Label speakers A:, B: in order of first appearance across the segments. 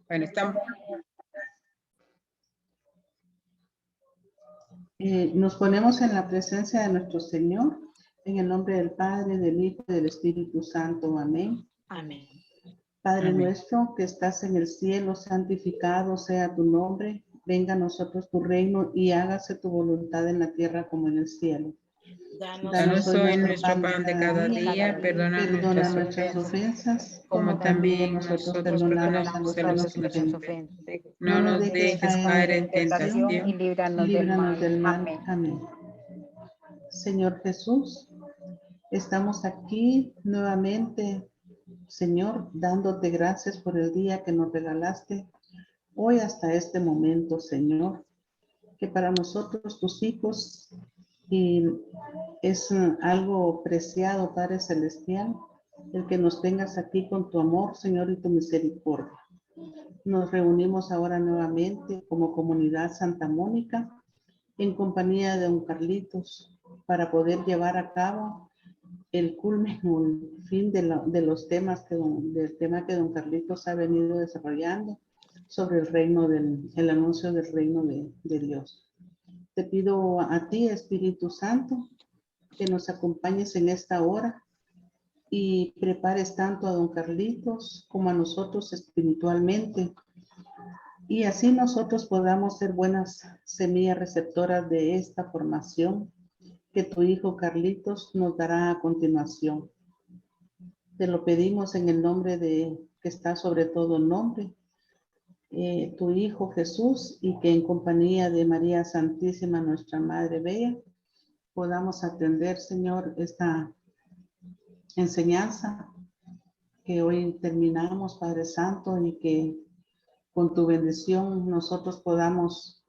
A: Bueno, estamos.
B: Nos ponemos en la presencia de nuestro Señor, en el nombre del Padre, del Hijo y del Espíritu Santo. Amén.
C: Amén.
B: Padre
A: Amén.
B: nuestro que estás en el cielo, santificado sea tu nombre. Venga a nosotros tu reino y hágase tu voluntad en la tierra como en el cielo.
A: Danos hoy nuestro pan de cada día, perdona nuestras ofensas, como también nosotros perdonamos a los que nos ofenden. No nos dejes caer en tentación
C: y líbranos
B: del mal.
C: Amén.
B: Amén. Señor Jesús, estamos aquí nuevamente, Señor, dándote gracias por el día que nos regalaste hoy hasta este momento, Señor, que para nosotros, tus hijos, y es algo preciado, Padre Celestial, el que nos tengas aquí con tu amor, Señor, y tu misericordia. Nos reunimos ahora nuevamente como comunidad Santa Mónica en compañía de don Carlitos para poder llevar a cabo el culmen o el fin de los temas del tema que don Carlitos ha venido desarrollando sobre el anuncio del reino de Dios. Te pido a ti, Espíritu Santo, que nos acompañes en esta hora y prepares tanto a don Carlitos como a nosotros espiritualmente, y así nosotros podamos ser buenas semillas receptoras de esta formación que tu hijo Carlitos nos dará a continuación. Te lo pedimos en el nombre que está sobre todo nombre, tu hijo Jesús, y que en compañía de María Santísima, nuestra Madre Bella, podamos atender, Señor, esta enseñanza que hoy terminamos, Padre Santo, y que con tu bendición nosotros podamos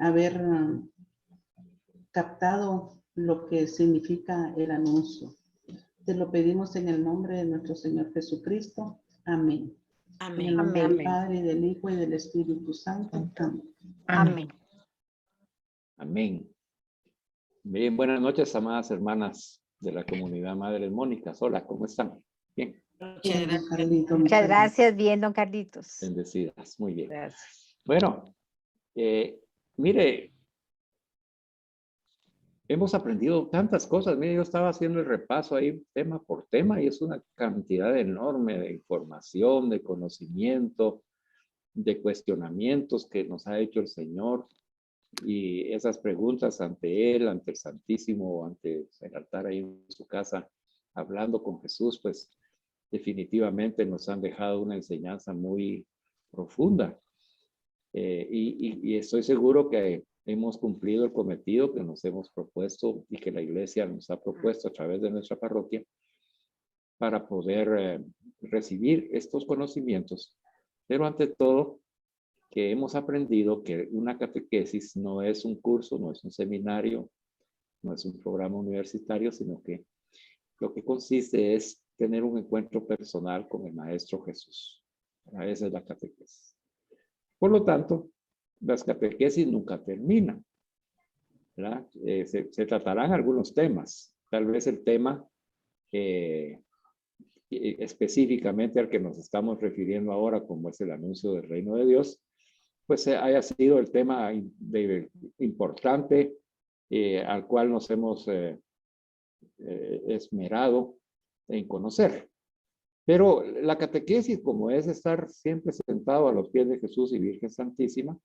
B: haber captado lo que significa el anuncio. Te lo pedimos en el nombre de nuestro Señor Jesucristo. Amén. En el nombre del Padre, y del Hijo, y del Espíritu Santo. Amén.
C: Amén.
D: Amén. Bien, buenas noches, amadas hermanas de la comunidad Madre Mónica. Hola, ¿cómo están? Bien.
C: Muchas gracias, bien, don Carlitos.
D: Bendecidas, muy bien.
C: Gracias.
D: Bueno, mire, hemos aprendido tantas cosas. Mire, yo estaba haciendo el repaso ahí tema por tema y es una cantidad enorme de información, de conocimiento, de cuestionamientos que nos ha hecho el Señor, y esas preguntas ante Él, ante el Santísimo, ante el altar ahí en su casa, hablando con Jesús, pues definitivamente nos han dejado una enseñanza muy profunda. Y estoy seguro que hemos cumplido el cometido que nos hemos propuesto y que la Iglesia nos ha propuesto a través de nuestra parroquia para poder recibir estos conocimientos. Pero ante todo, que hemos aprendido que una catequesis no es un curso, no es un seminario, no es un programa universitario, sino que lo que consiste es tener un encuentro personal con el Maestro Jesús. Esa es la catequesis. Por lo tanto, las catequesis nunca terminan, ¿verdad? Se tratarán algunos temas. Tal vez el tema específicamente al que nos estamos refiriendo ahora, como es el anuncio del reino de Dios, pues haya sido el tema importante al cual nos hemos esmerado en conocer. Pero la catequesis, como es estar siempre sentado a los pies de Jesús y Virgen Santísima,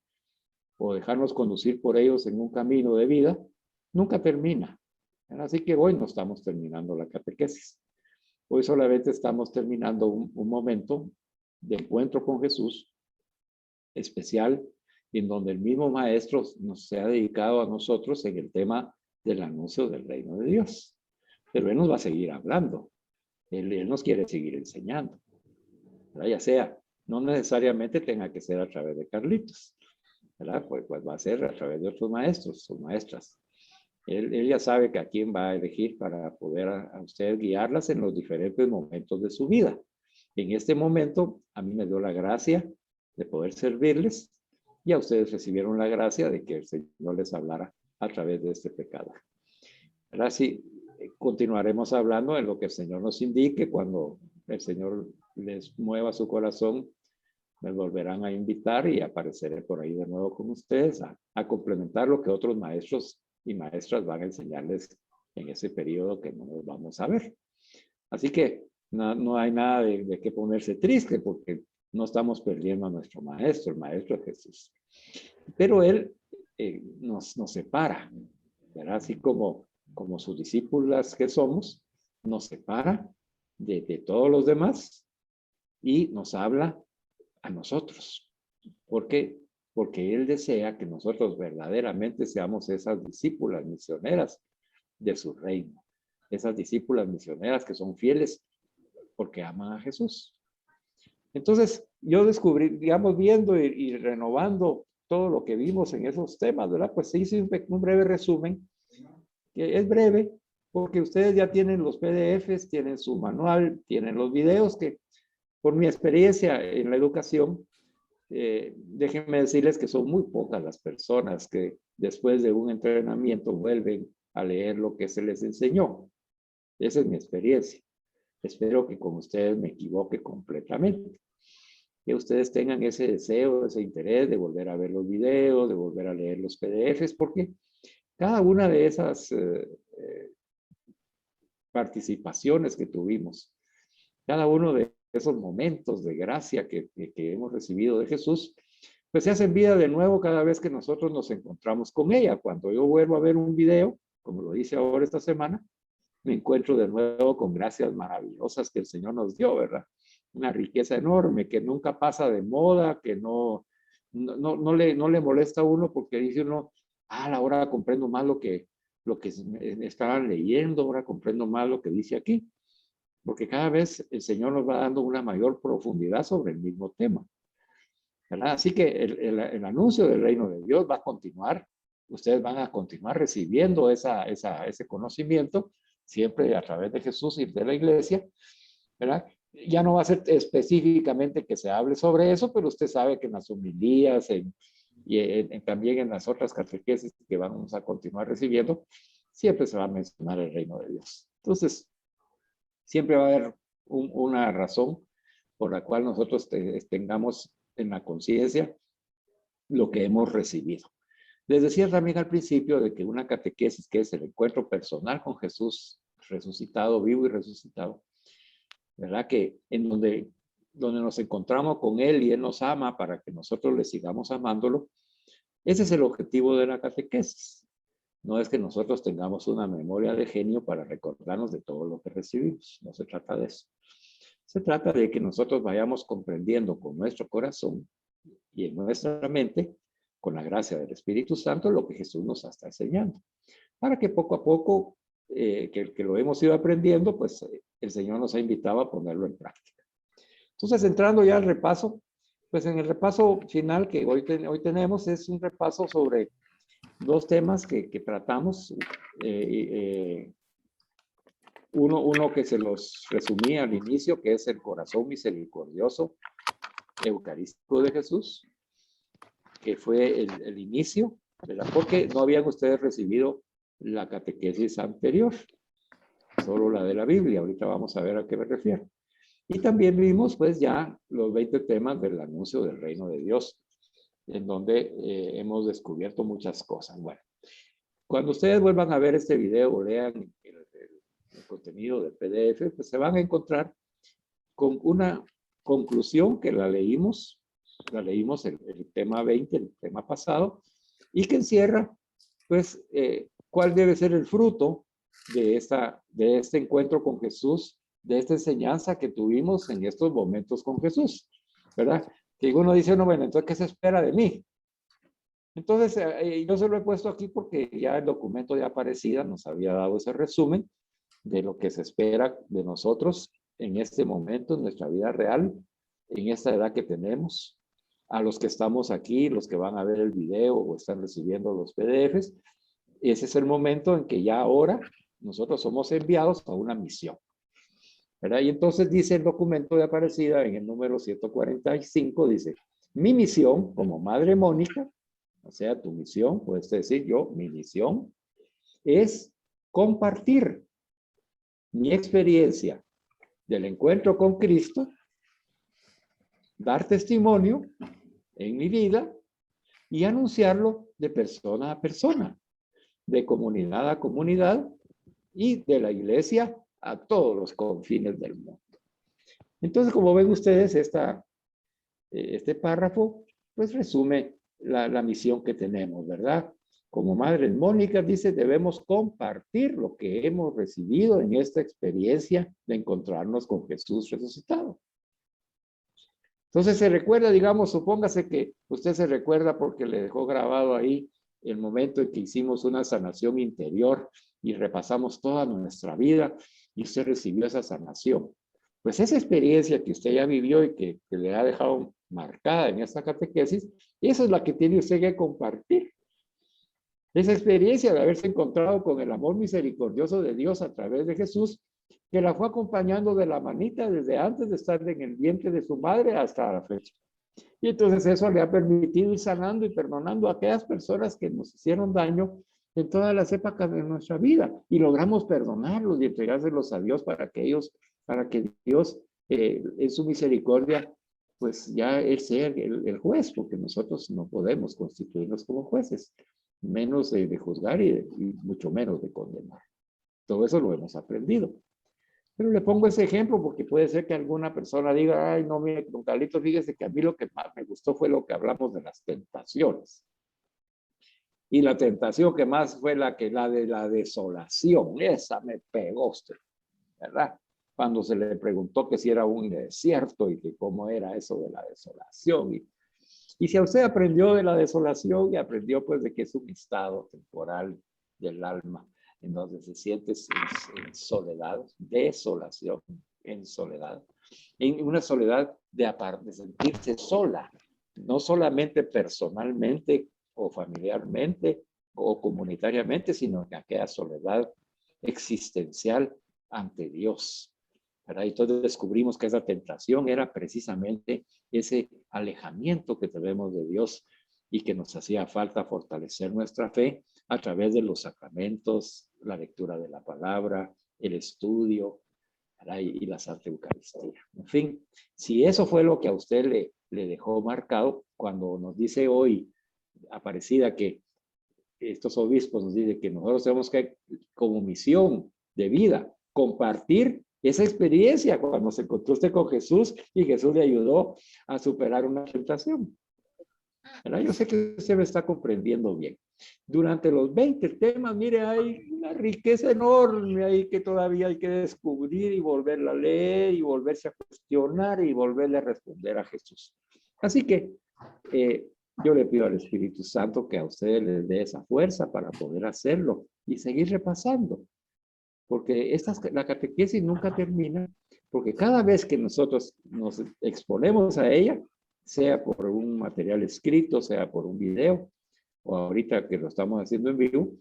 D: o dejarnos conducir por ellos en un camino de vida, nunca termina. Así que hoy no estamos terminando la catequesis. Hoy solamente estamos terminando un momento de encuentro con Jesús especial, en donde el mismo Maestro nos se ha dedicado a nosotros en el tema del anuncio del reino de Dios. Pero Él nos va a seguir hablando. Él nos quiere seguir enseñando. ¿Verdad? Ya sea, no necesariamente tenga que ser a través de Carlitos, ¿verdad? Pues va a ser a través de otros maestros o maestras. Él ya sabe que a quién va a elegir para poder a ustedes guiarlas en los diferentes momentos de su vida. En este momento, a mí me dio la gracia de poder servirles, y a ustedes recibieron la gracia de que el Señor les hablara a través de este pecado. Ahora sí, continuaremos hablando en lo que el Señor nos indique, cuando el Señor les mueva su corazón me volverán a invitar y apareceré por ahí de nuevo con ustedes a complementar lo que otros maestros y maestras van a enseñarles en ese periodo que no nos vamos a ver. Así que no hay nada de qué ponerse triste porque no estamos perdiendo a nuestro maestro, el maestro de Jesús. Pero él nos separa, ¿verdad? Así como sus discípulas que somos, nos separa de todos los demás y nos habla a nosotros. ¿Por qué? Porque él desea que nosotros verdaderamente seamos esas discípulas misioneras de su reino. Esas discípulas misioneras que son fieles porque aman a Jesús. Entonces, yo descubrí, digamos, viendo y renovando todo lo que vimos en esos temas, ¿verdad? Pues se hizo un breve resumen, que es breve, porque ustedes ya tienen los PDFs, tienen su manual, tienen los videos que, por mi experiencia en la educación, déjenme decirles que son muy pocas las personas que después de un entrenamiento vuelven a leer lo que se les enseñó. Esa es mi experiencia. Espero que con ustedes me equivoque completamente. Que ustedes tengan ese deseo, ese interés de volver a ver los videos, de volver a leer los PDFs, porque cada una de esas participaciones que tuvimos, cada uno de esos momentos de gracia que hemos recibido de Jesús, pues se hacen vida de nuevo cada vez que nosotros nos encontramos con ella. Cuando yo vuelvo a ver un video, como lo hice ahora esta semana, me encuentro de nuevo con gracias maravillosas que el Señor nos dio, ¿verdad? Una riqueza enorme que nunca pasa de moda, que no le molesta a uno porque dice uno, ahora comprendo más lo que estaban leyendo, ahora comprendo más lo que dice aquí. Porque cada vez el Señor nos va dando una mayor profundidad sobre el mismo tema, ¿verdad? Así que el anuncio del reino de Dios va a continuar. Ustedes van a continuar recibiendo ese conocimiento, siempre a través de Jesús y de la iglesia, ¿verdad? Ya no va a ser específicamente que se hable sobre eso, pero usted sabe que en las homilías y también en las otras catequesis que vamos a continuar recibiendo, siempre se va a mencionar el reino de Dios. Entonces, siempre va a haber una razón por la cual nosotros tengamos en la conciencia lo que hemos recibido. Les decía también al principio de que una catequesis, que es el encuentro personal con Jesús resucitado, vivo y resucitado, ¿verdad? Que en donde nos encontramos con Él y Él nos ama para que nosotros le sigamos amándolo, ese es el objetivo de la catequesis. No es que nosotros tengamos una memoria de genio para recordarnos de todo lo que recibimos. No se trata de eso. Se trata de que nosotros vayamos comprendiendo con nuestro corazón y en nuestra mente, con la gracia del Espíritu Santo, lo que Jesús nos está enseñando. Para que poco a poco, que lo hemos ido aprendiendo, pues el Señor nos ha invitado a ponerlo en práctica. Entonces, entrando ya al repaso, pues en el repaso final que hoy tenemos es un repaso sobre dos temas que tratamos. Uno que se los resumí al inicio, que es el corazón misericordioso eucarístico de Jesús, que fue el inicio, ¿verdad? Porque no habían ustedes recibido la catequesis anterior, solo la de la Biblia. Ahorita vamos a ver a qué me refiero. Y también vimos pues ya los 20 temas del anuncio del reino de Dios, en donde hemos descubierto muchas cosas. Bueno, cuando ustedes vuelvan a ver este video o lean el contenido del PDF, pues se van a encontrar con una conclusión que la leímos el tema 20, el tema pasado, y que encierra pues cuál debe ser el fruto de este encuentro con Jesús, de esta enseñanza que tuvimos en estos momentos con Jesús, ¿verdad? Que uno dice, no, bueno, entonces, ¿qué se espera de mí? Entonces, yo se lo he puesto aquí porque ya el documento de Aparecida nos había dado ese resumen de lo que se espera de nosotros en este momento, en nuestra vida real, en esta edad que tenemos. A los que estamos aquí, los que van a ver el video o están recibiendo los PDFs, ese es el momento en que ya ahora nosotros somos enviados a una misión, ¿verdad? Y entonces dice el documento de Aparecida en el número 145, dice, mi misión como Madre Mónica, o sea, tu misión, puedes decir yo, mi misión es compartir mi experiencia del encuentro con Cristo dar testimonio en mi vida y anunciarlo de persona a persona, de comunidad a comunidad y de la iglesia a todos los confines del mundo. Entonces, como ven ustedes, este párrafo, pues resume la misión que tenemos, ¿verdad? Como Madres Mónicas dice, debemos compartir lo que hemos recibido en esta experiencia de encontrarnos con Jesús resucitado. Entonces se recuerda, digamos, supóngase que usted se recuerda porque le dejó grabado ahí el momento en que hicimos una sanación interior y repasamos toda nuestra vida y usted recibió esa sanación. Pues esa experiencia que usted ya vivió y que le ha dejado marcada en esta catequesis, esa es la que tiene usted que compartir. Esa experiencia de haberse encontrado con el amor misericordioso de Dios a través de Jesús, que la fue acompañando de la manita desde antes de estar en el vientre de su madre hasta la fecha. Y entonces eso le ha permitido ir sanando y perdonando a aquellas personas que nos hicieron daño en todas las épocas de nuestra vida. Y logramos perdonarlos y entregárselos a Dios para que Dios, en su misericordia, pues ya Él sea el juez, porque nosotros no podemos constituirnos como jueces, menos de juzgar y mucho menos de condenar. Todo eso lo hemos aprendido. Pero le pongo ese ejemplo porque puede ser que alguna persona diga, ay, no, mire, don Carlitos, fíjese que a mí lo que más me gustó fue lo que hablamos de las tentaciones. Y la tentación que más fue la de la desolación. Esa me pegó usted, ¿verdad? Cuando se le preguntó que si era un desierto y que cómo era eso de la desolación. Y si a usted aprendió de la desolación y aprendió pues de que es un estado temporal del alma, en donde se siente en soledad, desolación, en soledad, en una soledad de sentirse sola, no solamente personalmente o familiarmente o comunitariamente, sino que aquella soledad existencial ante Dios. ¿Verdad? Y entonces descubrimos que esa tentación era precisamente ese alejamiento que tenemos de Dios y que nos hacía falta fortalecer nuestra fe a través de los sacramentos, la lectura de la palabra, el estudio, ¿verdad? Y la Santa Eucaristía. En fin, si eso fue lo que a usted le dejó marcado, cuando nos dice hoy Aparecida que estos obispos nos dicen que nosotros tenemos que, como misión de vida, compartir esa experiencia cuando se encontró usted con Jesús y Jesús le ayudó a superar una tentación. ¿Verdad? Yo sé que usted me está comprendiendo bien. Durante los 20 temas, mire, hay una riqueza enorme ahí que todavía hay que descubrir y volverla a leer y volverse a cuestionar y volverle a responder a Jesús. Así que yo le pido al Espíritu Santo que a ustedes les dé esa fuerza para poder hacerlo y seguir repasando. Porque la catequesis nunca termina, porque cada vez que nosotros nos exponemos a ella, sea por un material escrito, sea por un video, o ahorita que lo estamos haciendo en vivo,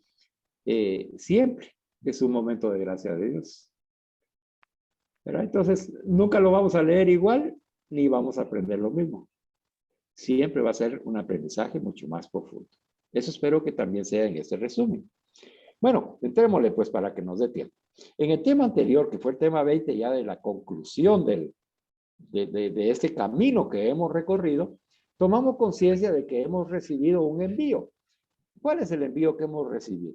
D: siempre es un momento de gracia de Dios. ¿Verdad? Entonces, nunca lo vamos a leer igual, ni vamos a aprender lo mismo. Siempre va a ser un aprendizaje mucho más profundo. Eso espero que también sea en este resumen. Bueno, entrémosle pues para que nos dé tiempo. En el tema anterior, que fue el tema 20 ya de la conclusión de este camino que hemos recorrido, tomamos conciencia de que hemos recibido un envío. ¿Cuál es el envío que hemos recibido?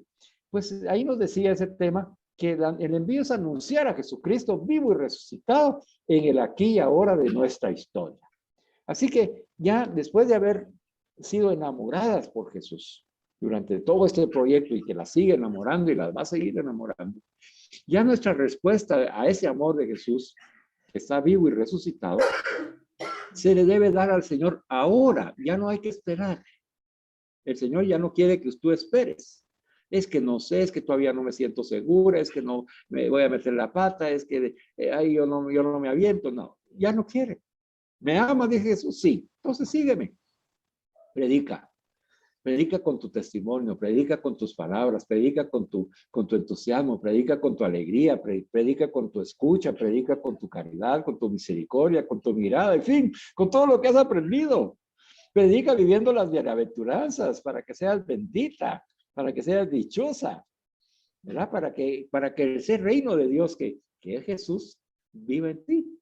D: Pues ahí nos decía ese tema que el envío es anunciar a Jesucristo vivo y resucitado en el aquí y ahora de nuestra historia. Así que ya después de haber sido enamoradas por Jesús durante todo este proyecto y que las sigue enamorando y las va a seguir enamorando, ya nuestra respuesta a ese amor de Jesús, que está vivo y resucitado, se le debe dar al Señor ahora. Ya no hay que esperar. El Señor ya no quiere que tú esperes. Es que no sé, es que todavía no me siento segura, es que no me voy a meter la pata, es que ay, yo no me aviento. No, ya no quiere. ¿Me ama? Dice Jesús, sí. Entonces sígueme. Predica. Predica con tu testimonio, predica con tus palabras, predica con tu entusiasmo, predica con tu alegría, predica con tu escucha, predica con tu caridad, con tu misericordia, con tu mirada, en fin, con todo lo que has aprendido. Predica viviendo las bienaventuranzas para que seas bendita, para que seas dichosa, ¿verdad? Para que ese reino de Dios que es Jesús viva en ti.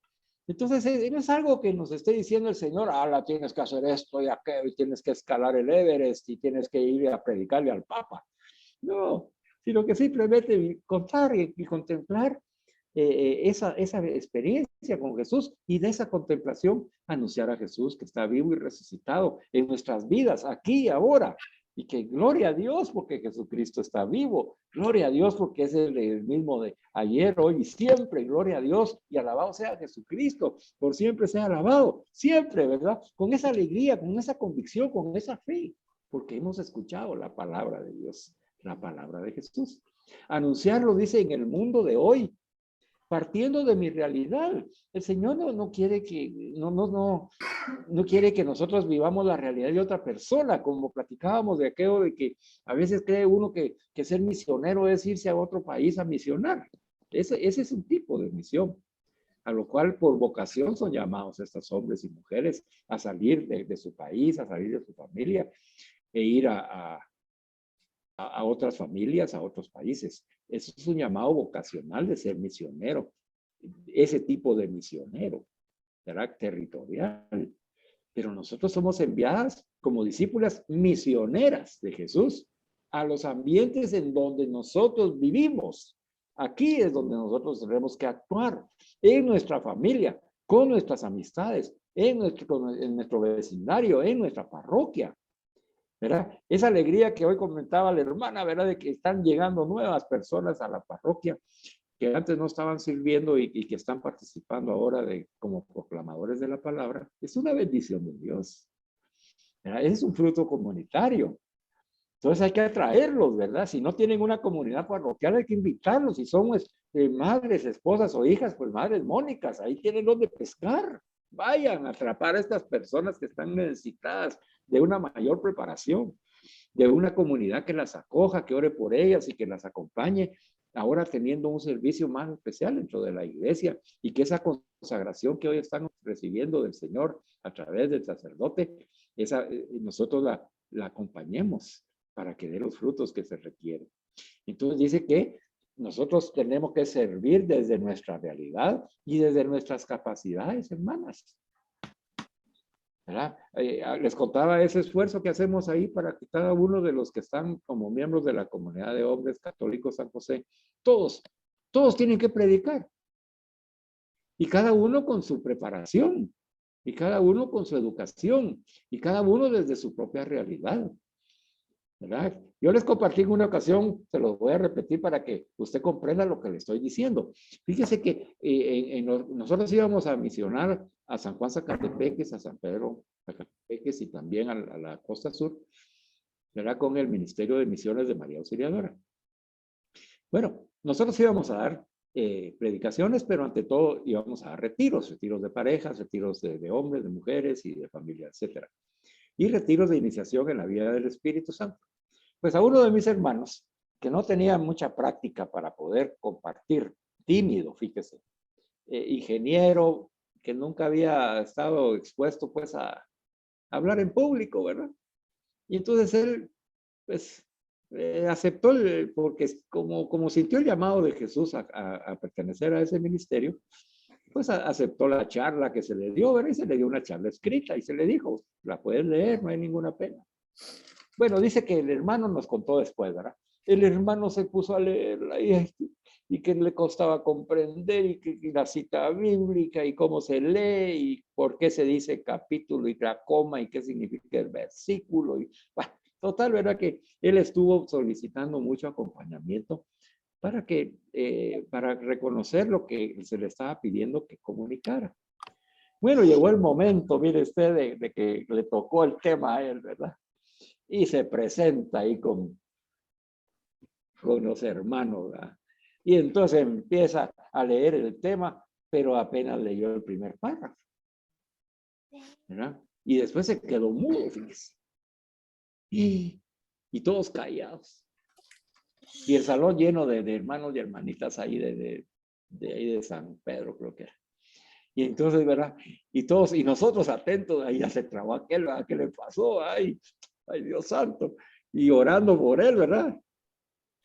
D: Entonces, no es algo que nos esté diciendo el Señor, la tienes que hacer esto y aquello, y tienes que escalar el Everest, y tienes que ir a predicarle al Papa. No, sino que simplemente contar y contemplar esa experiencia con Jesús, y de esa contemplación anunciar a Jesús que está vivo y resucitado en nuestras vidas, aquí y ahora. Y que gloria a Dios porque Jesucristo está vivo, gloria a Dios porque es el mismo de ayer, hoy y siempre, gloria a Dios, y alabado sea Jesucristo, por siempre sea alabado, siempre, ¿verdad? Con esa alegría, con esa convicción, con esa fe, porque hemos escuchado la palabra de Dios, la palabra de Jesús. Anunciarlo, dice, en el mundo de hoy, partiendo de mi realidad. El Señor no quiere que, no quiere que nosotros vivamos la realidad de otra persona, como platicábamos de aquello de que a veces cree uno que ser misionero es irse a otro país a misionar. Ese es un tipo de misión, a lo cual por vocación son llamados estos hombres y mujeres a salir de su país, a salir de su familia e ir a otras familias, a otros países. Eso es un llamado vocacional de ser misionero. Ese tipo de misionero, ¿verdad? Territorial. Pero nosotros somos enviadas como discípulas misioneras de Jesús a los ambientes en donde nosotros vivimos. Aquí es donde nosotros tenemos que actuar, en nuestra familia, con nuestras amistades, en nuestro vecindario, en nuestra parroquia. ¿Verdad? Esa alegría que hoy comentaba la hermana, ¿verdad? De que están llegando nuevas personas a la parroquia que antes no estaban sirviendo y que están participando ahora como proclamadores de la palabra, es una bendición de Dios. ¿Verdad? Es un fruto comunitario. Entonces hay que atraerlos, ¿verdad? Si no tienen una comunidad parroquial, hay que invitarlos. Si son madres, esposas o hijas, pues madres mónicas, ahí tienen donde pescar. Vayan a atrapar a estas personas que están necesitadas de una mayor preparación, de una comunidad que las acoja, que ore por ellas y que las acompañe, ahora teniendo un servicio más especial dentro de la iglesia, y que esa consagración que hoy están recibiendo del Señor a través del sacerdote, nosotros la acompañemos para que dé los frutos que se requieren. Entonces dice que nosotros tenemos que servir desde nuestra realidad y desde nuestras capacidades, hermanas. ¿Verdad? Les contaba ese esfuerzo que hacemos ahí para que cada uno de los que están como miembros de la comunidad de hombres católicos San José, todos tienen que predicar. Y cada uno con su preparación, y cada uno con su educación, y cada uno desde su propia realidad. ¿Verdad? Yo les compartí en una ocasión, se los voy a repetir para que usted comprenda lo que le estoy diciendo. Fíjese que nosotros íbamos a misionar a San Juan Zacatepeques, a San Pedro Zacatepeques y también a la costa sur, ¿verdad? Con el Ministerio de Misiones de María Auxiliadora. Bueno, nosotros íbamos a dar predicaciones, pero ante todo íbamos a dar retiros de parejas, retiros de hombres, de mujeres y de familia, etcétera. Y retiros de iniciación en la vida del Espíritu Santo. Pues a uno de mis hermanos, que no tenía mucha práctica para poder compartir, tímido, fíjese, ingeniero, que nunca había estado expuesto pues a hablar en público, ¿verdad? Y entonces él, pues, aceptó, porque como sintió el llamado de Jesús a pertenecer a ese ministerio, pues aceptó la charla que se le dio, ¿verdad? Y se le dio una charla escrita y se le dijo, la puedes leer, no hay ninguna pena. Bueno, dice que el hermano nos contó después, ¿verdad? El hermano se puso a leerla y que le costaba comprender y la cita bíblica y cómo se lee y por qué se dice capítulo y la coma y qué significa el versículo. Y, bueno, total, ¿verdad? Que él estuvo solicitando mucho acompañamiento para reconocer lo que se le estaba pidiendo que comunicara. Bueno, llegó el momento, mire usted, de que le tocó el tema a él, ¿verdad? Y se presenta ahí con los hermanos, ¿verdad? Y entonces empieza a leer el tema, pero apenas leyó el primer párrafo, ¿verdad? Y después se quedó mudo, fíjese. Y todos callados. Y el salón lleno de hermanos y hermanitas ahí ahí de San Pedro, creo que era. Y entonces, ¿verdad? Y nosotros atentos, ahí ya se trabó aquel, ¿verdad? ¿Qué le pasó? Ay, Dios santo. Y orando por él, ¿verdad?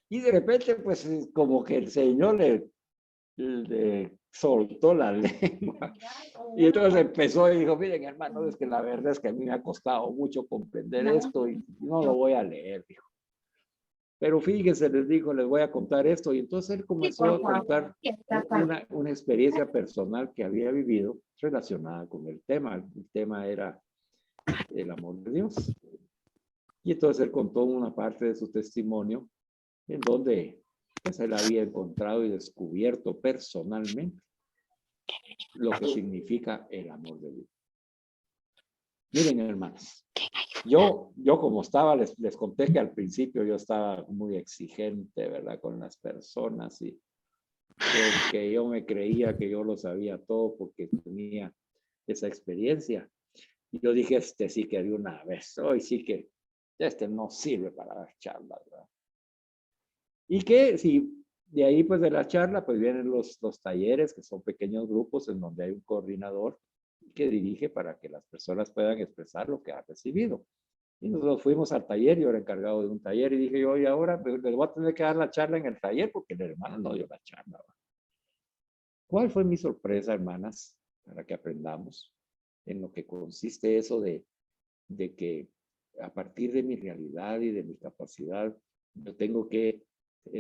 D: Y de repente, pues, como que el Señor soltó la lengua. Y entonces empezó y dijo, miren, hermano, es que la verdad es que a mí me ha costado mucho comprender esto y no lo voy a leer, dijo. Pero fíjense, les dijo, les voy a contar esto. Y entonces él comenzó a contar una experiencia personal que había vivido relacionada con el tema. El tema era el amor de Dios. Y entonces él contó una parte de su testimonio en donde pues, él había encontrado y descubierto personalmente lo que significa el amor de Dios. Miren, hermanos, yo como estaba, les conté que al principio yo estaba muy exigente, ¿verdad? Con las personas y que yo me creía que yo lo sabía todo porque tenía esa experiencia. Y yo dije, este sí que de una vez, hoy sí que este no sirve para dar charlas, ¿verdad? Y que si de ahí pues de la charla pues vienen los talleres que son pequeños grupos en donde hay un coordinador que dirige para que las personas puedan expresar lo que han recibido. Y nosotros fuimos al taller, yo era encargado de un taller y dije yo, y ahora pues, les voy a tener que dar la charla en el taller porque el hermano no dio la charla. ¿Cuál fue mi sorpresa, hermanas, para que aprendamos en lo que consiste eso de que a partir de mi realidad y de mi capacidad, yo tengo que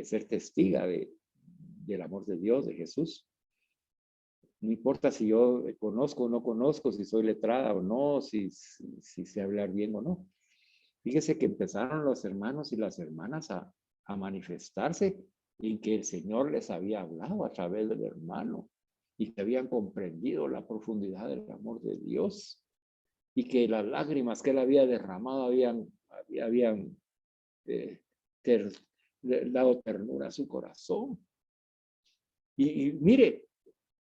D: ser testiga del amor de Dios, de Jesús? No importa si yo conozco o no conozco, si soy letrada o no, si sé hablar bien o no. Fíjese que empezaron los hermanos y las hermanas a manifestarse en que el Señor les había hablado a través del hermano y que habían comprendido la profundidad del amor de Dios y que las lágrimas que él había derramado habían dado ternura a su corazón. Y mire,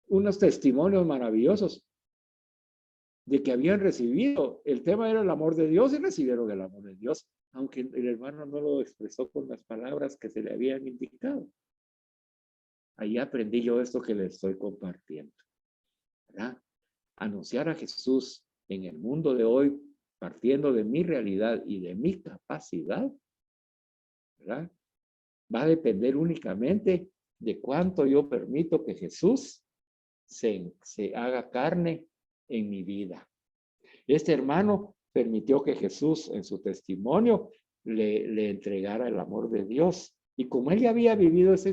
D: unos testimonios maravillosos de que habían recibido. El tema era el amor de Dios y recibieron el amor de Dios, aunque el hermano no lo expresó con las palabras que se le habían indicado. Ahí aprendí yo esto que le estoy compartiendo, ¿verdad? Anunciar a Jesús en el mundo de hoy, partiendo de mi realidad y de mi capacidad, ¿verdad? Va a depender únicamente de cuánto yo permito que Jesús se haga carne en mi vida. Este hermano permitió que Jesús en su testimonio le entregara el amor de Dios. Y como él ya había vivido esa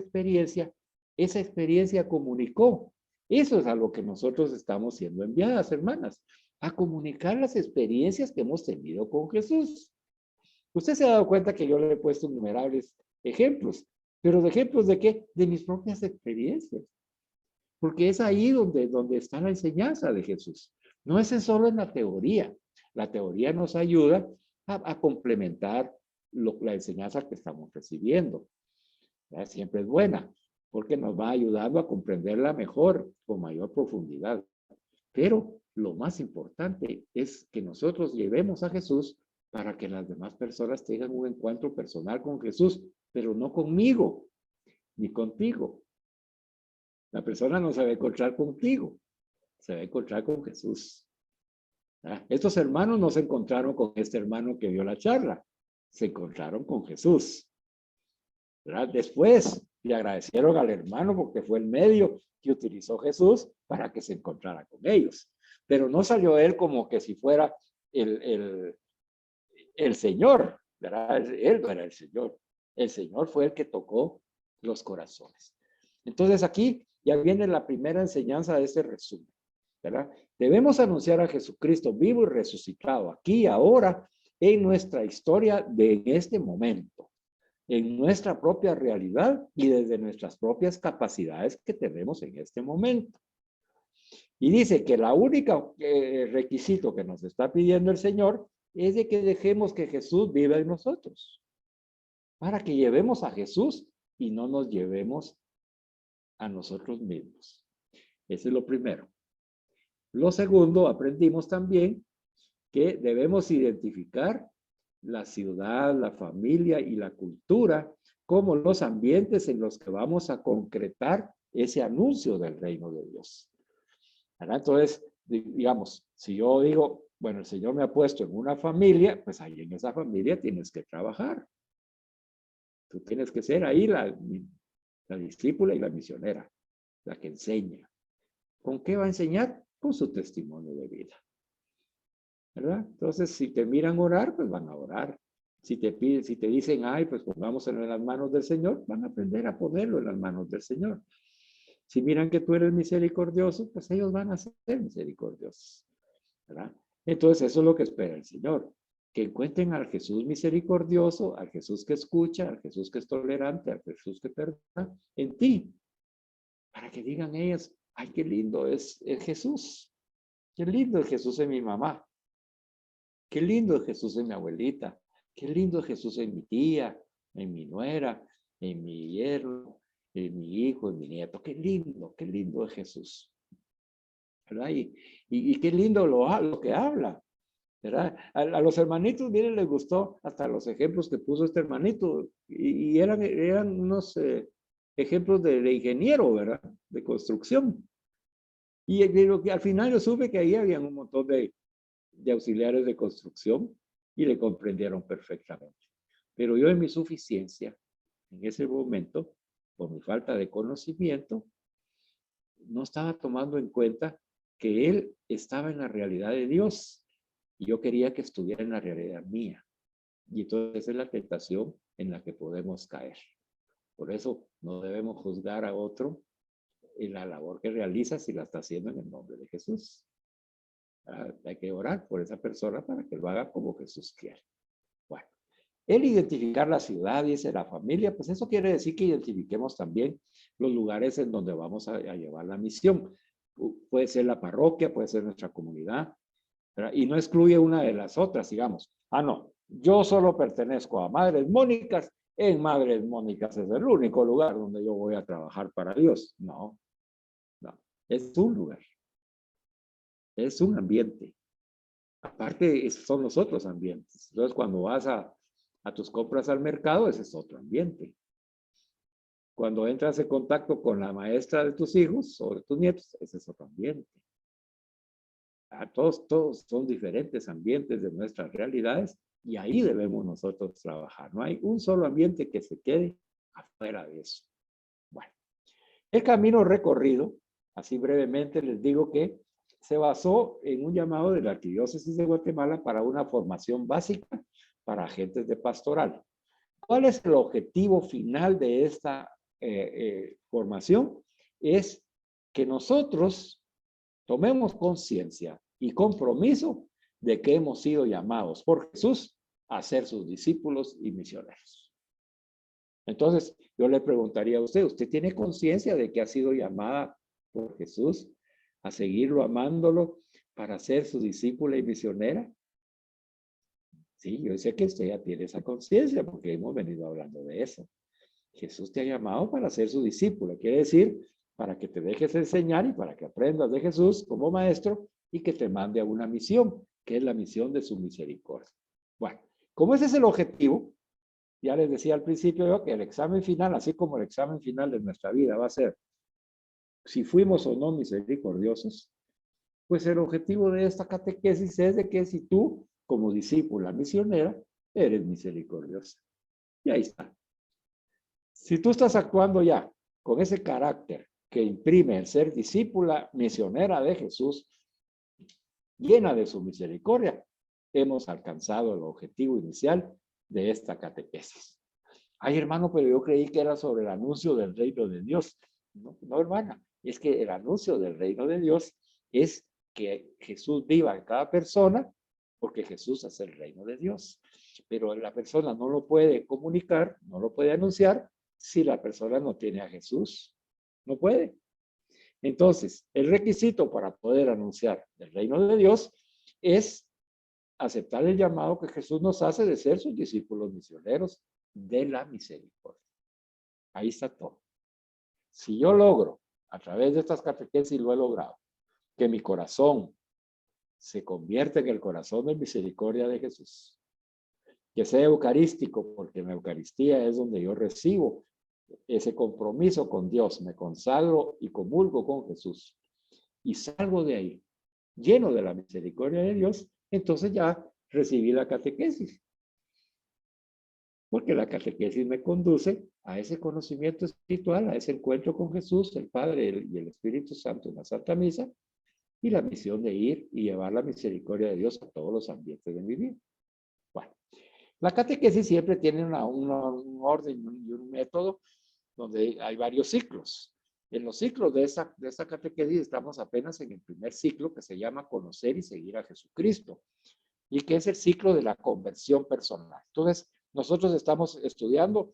D: experiencia comunicó. Eso es a lo que nosotros estamos siendo enviadas, hermanas, a comunicar las experiencias que hemos tenido con Jesús. Usted se ha dado cuenta que yo le he puesto innumerables ejemplos, pero ¿de ejemplos de qué? De mis propias experiencias. Porque es ahí donde está la enseñanza de Jesús. No es solo en la teoría. La teoría nos ayuda a complementar la enseñanza que estamos recibiendo. ¿Ya? Siempre es buena, porque nos va ayudando a comprenderla mejor, con mayor profundidad. Pero lo más importante es que nosotros llevemos a Jesús para que las demás personas tengan un encuentro personal con Jesús, pero no conmigo, ni contigo. La persona no se va a encontrar contigo, se va a encontrar con Jesús. ¿Ah? Estos hermanos no se encontraron con este hermano que dio la charla, se encontraron con Jesús. ¿Verdad? Después le agradecieron al hermano porque fue el medio que utilizó Jesús para que se encontrara con ellos. Pero no salió él como que si fuera el Señor, ¿verdad? Él no era el Señor. El Señor fue el que tocó los corazones. Entonces aquí ya viene la primera enseñanza de este resumen, ¿verdad? Debemos anunciar a Jesucristo vivo y resucitado aquí, ahora, en nuestra historia en este momento, en nuestra propia realidad y desde nuestras propias capacidades que tenemos en este momento. Y dice que la única requisito que nos está pidiendo el Señor es de que dejemos que Jesús viva en nosotros, para que llevemos a Jesús y no nos llevemos a nosotros mismos. Eso es lo primero. Lo segundo, aprendimos también que debemos identificar la ciudad, la familia y la cultura como los ambientes en los que vamos a concretar ese anuncio del reino de Dios. ¿Verdad? Entonces, digamos, si yo digo, bueno, el Señor me ha puesto en una familia, pues ahí en esa familia tienes que trabajar. Tú tienes que ser ahí la discípula y la misionera, la que enseña. ¿Con qué va a enseñar? Con su testimonio de vida. ¿Verdad? Entonces, si te miran orar, pues van a orar. Si te dicen, ay, pues pongámoslo en las manos del Señor, van a aprender a ponerlo en las manos del Señor. Si miran que tú eres misericordioso, pues ellos van a ser misericordiosos. ¿Verdad? Entonces, eso es lo que espera el Señor. Que encuentren al Jesús misericordioso, al Jesús que escucha, al Jesús que es tolerante, al Jesús que perdona en ti. Para que digan ellas, ay, qué lindo es Jesús. Qué lindo es Jesús en mi mamá. Qué lindo es Jesús en mi abuelita. Qué lindo es Jesús en mi tía, en mi nuera, en mi yerno, en mi hijo, en mi nieto. Qué lindo es Jesús. ¿Verdad? Y qué lindo lo que habla. ¿Verdad? A los hermanitos, miren, les gustó hasta los ejemplos que puso este hermanito. Y eran unos ejemplos de ingeniero, ¿verdad? De construcción. Y al final yo supe que ahí había un montón de auxiliares de construcción y le comprendieron perfectamente. Pero yo en mi suficiencia, en ese momento, por mi falta de conocimiento, no estaba tomando en cuenta que él estaba en la realidad de Dios y yo quería que estuviera en la realidad mía. Y entonces es la tentación en la que podemos caer. Por eso no debemos juzgar a otro en la labor que realiza si la está haciendo en el nombre de Jesús. Hay que orar por esa persona para que lo haga como Jesús quiere. Bueno, el identificar la ciudad, dice la familia, pues eso quiere decir que identifiquemos también los lugares en donde vamos a llevar la misión. Puede ser la parroquia, puede ser nuestra comunidad, ¿verdad? Y no excluye una de las otras, digamos. No, yo solo pertenezco a Madres Mónicas, en Madres Mónicas es el único lugar donde yo voy a trabajar para Dios. No, es un lugar. Es un ambiente. Aparte, son los otros ambientes. Entonces, cuando vas a tus compras al mercado, ese es otro ambiente. Cuando entras en contacto con la maestra de tus hijos o de tus nietos, ese es otro ambiente. Todos son diferentes ambientes de nuestras realidades y ahí debemos nosotros trabajar. No hay un solo ambiente que se quede afuera de eso. Bueno, el camino recorrido, así brevemente les digo que se basó en un llamado de la Arquidiócesis de Guatemala para una formación básica para agentes de pastoral. ¿Cuál es el objetivo final de esta formación? Es que nosotros tomemos conciencia y compromiso de que hemos sido llamados por Jesús a ser sus discípulos y misioneros. Entonces, yo le preguntaría a usted, ¿usted tiene conciencia de que ha sido llamada por Jesús a seguirlo amándolo para ser su discípula y misionera? Sí, yo sé que usted ya tiene esa conciencia porque hemos venido hablando de eso. Jesús te ha llamado para ser su discípula, quiere decir, para que te dejes enseñar y para que aprendas de Jesús como maestro y que te mande a una misión, que es la misión de su misericordia. Bueno, como ese es el objetivo, ya les decía al principio yo que el examen final, así como el examen final de nuestra vida va a ser si fuimos o no misericordiosos, pues el objetivo de esta catequesis es de que si tú, como discípula misionera, eres misericordiosa. Y ahí está. Si tú estás actuando ya con ese carácter que imprime el ser discípula misionera de Jesús, llena de su misericordia, hemos alcanzado el objetivo inicial de esta catequesis. Ay, hermano, pero yo creí que era sobre el anuncio del reino de Dios. No, hermana, es que el anuncio del reino de Dios es que Jesús viva en cada persona, porque Jesús es el reino de Dios. Pero la persona no lo puede comunicar, no lo puede anunciar, si la persona no tiene a Jesús. No puede. Entonces, el requisito para poder anunciar el reino de Dios es aceptar el llamado que Jesús nos hace de ser sus discípulos misioneros de la misericordia. Ahí está todo. Si yo logro, a través de estas catequesis lo he logrado, que mi corazón se convierta en el corazón de misericordia de Jesús, que sea eucarístico, porque en la Eucaristía es donde yo recibo ese compromiso con Dios, me consagro y comulgo con Jesús y salgo de ahí lleno de la misericordia de Dios, entonces ya recibí la catequesis. Porque la catequesis me conduce a ese conocimiento espiritual, a ese encuentro con Jesús, el Padre y el Espíritu Santo en la Santa Misa, y la misión de ir y llevar la misericordia de Dios a todos los ambientes de mi vida. Bueno, la catequesis siempre tiene un orden y un método donde hay varios ciclos. En los ciclos de esta catequesis estamos apenas en el primer ciclo, que se llama Conocer y Seguir a Jesucristo, y que es el ciclo de la conversión personal. Entonces, nosotros estamos estudiando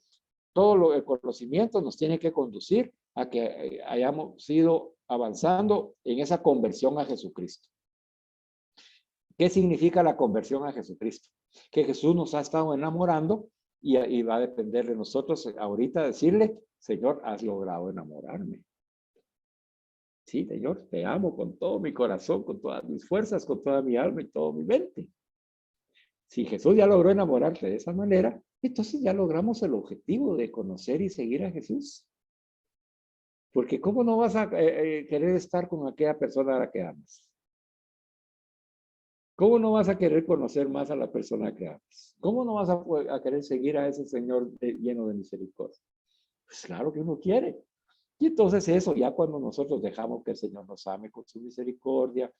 D: todo el conocimiento nos tiene que conducir a que hayamos ido avanzando en esa conversión a Jesucristo. ¿Qué significa la conversión a Jesucristo? Que Jesús nos ha estado enamorando y va a depender de nosotros ahorita decirle, Señor, has logrado enamorarme. Sí, Señor, te amo con todo mi corazón, con todas mis fuerzas, con toda mi alma y toda mi mente. Si Jesús ya logró enamorarte de esa manera, entonces ya logramos el objetivo de conocer y seguir a Jesús. Porque ¿cómo no vas a querer estar con aquella persona a la que amas? ¿Cómo no vas a querer conocer más a la persona que amas? ¿Cómo no vas a querer seguir a ese Señor lleno de misericordia? Pues claro que uno quiere. Y entonces eso, ya cuando nosotros dejamos que el Señor nos ame con su misericordia,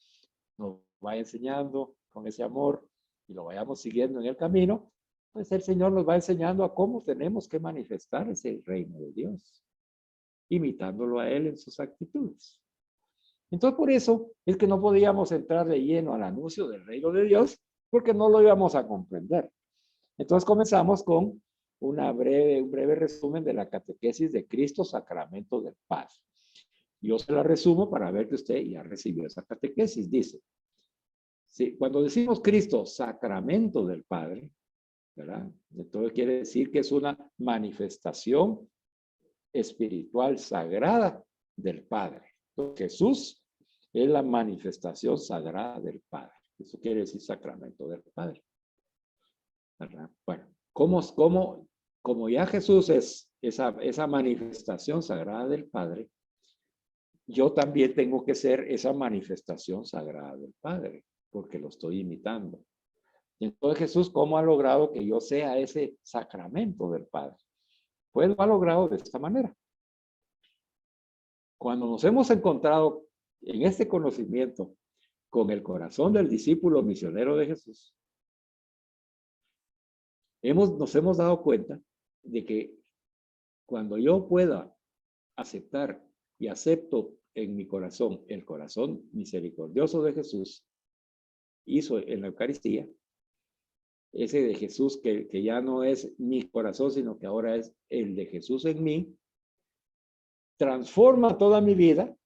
D: nos vaya enseñando con ese amor y lo vayamos siguiendo en el camino, pues el Señor nos va enseñando a cómo tenemos que manifestar ese reino de Dios, imitándolo a Él en sus actitudes. Entonces, por eso es que no podíamos entrar de lleno al anuncio del reino de Dios, porque no lo íbamos a comprender. Entonces comenzamos con un breve resumen de la catequesis de Cristo, sacramento del Padre. Yo se la resumo para ver que usted ya recibió esa catequesis. Dice, sí, cuando decimos Cristo, sacramento del Padre, ¿verdad? Entonces quiere decir que es una manifestación espiritual sagrada del Padre. Entonces, Jesús es la manifestación sagrada del Padre. Eso quiere decir sacramento del Padre, ¿verdad? Bueno, como ya Jesús es esa manifestación sagrada del Padre, yo también tengo que ser esa manifestación sagrada del Padre, porque lo estoy imitando. Y entonces Jesús, ¿cómo ha logrado que yo sea ese sacramento del Padre? Pues lo ha logrado de esta manera. Cuando nos hemos encontrado en este conocimiento con el corazón del discípulo misionero de Jesús, nos hemos dado cuenta de que cuando yo pueda aceptar y acepto en mi corazón el corazón misericordioso de Jesús, hizo en la Eucaristía, ese de Jesús que ya no es mi corazón, sino que ahora es el de Jesús en mí, transforma toda mi vida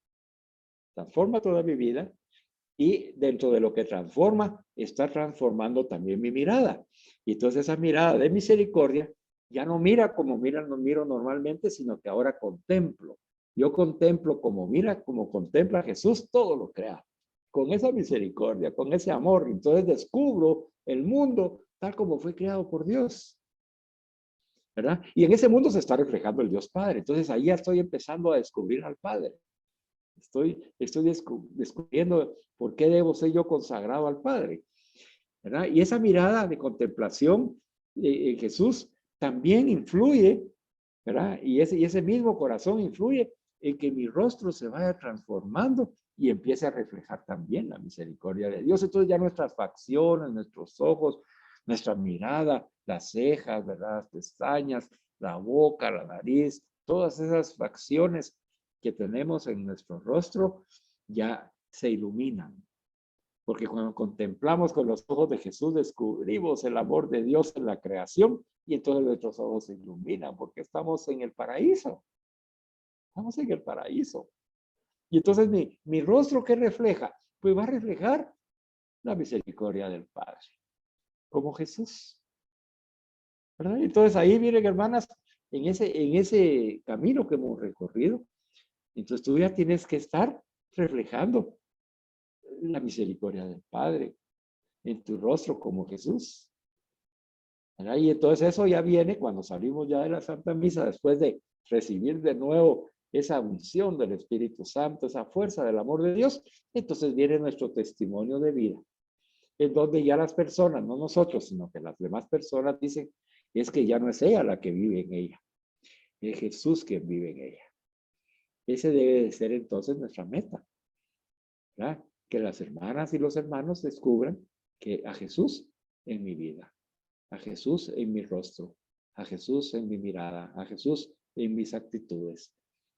D: y dentro de lo que transforma, está transformando también mi mirada. Y entonces esa mirada de misericordia ya no mira como no miro normalmente, sino que ahora contemplo. Yo contemplo como contempla Jesús todo lo creado, con esa misericordia, con ese amor. Entonces descubro el mundo tal como fue creado por Dios, ¿verdad? Y en ese mundo se está reflejando el Dios Padre. Entonces ahí ya estoy empezando a descubrir al Padre. Estoy descubriendo por qué debo ser yo consagrado al Padre, ¿verdad? Y esa mirada de contemplación en Jesús también influye, ¿verdad? Y ese mismo corazón influye en que mi rostro se vaya transformando y empiece a reflejar también la misericordia de Dios. Entonces ya nuestras facciones, nuestros ojos, nuestra mirada, las cejas, ¿verdad? Las pestañas, la boca, la nariz, todas esas facciones que tenemos en nuestro rostro ya se iluminan. Porque cuando contemplamos con los ojos de Jesús, descubrimos el amor de Dios en la creación y entonces nuestros ojos se iluminan porque estamos en el paraíso. Estamos en el paraíso. Y entonces mi rostro, ¿qué refleja? Pues va a reflejar la misericordia del Padre, como Jesús, ¿verdad? Entonces ahí miren, hermanas, en ese camino que hemos recorrido, entonces tú ya tienes que estar reflejando la misericordia del Padre en tu rostro como Jesús, ¿verdad? Y entonces eso ya viene cuando salimos ya de la Santa Misa, después de recibir de nuevo esa unción del Espíritu Santo, esa fuerza del amor de Dios, entonces viene nuestro testimonio de vida, en donde ya las personas, no nosotros, sino que las demás personas dicen, es que ya no es ella la que vive en ella, es Jesús quien vive en ella. Ese debe de ser entonces nuestra meta, ¿verdad? Que las hermanas y los hermanos descubran que a Jesús en mi vida, a Jesús en mi rostro, a Jesús en mi mirada, a Jesús en mis actitudes,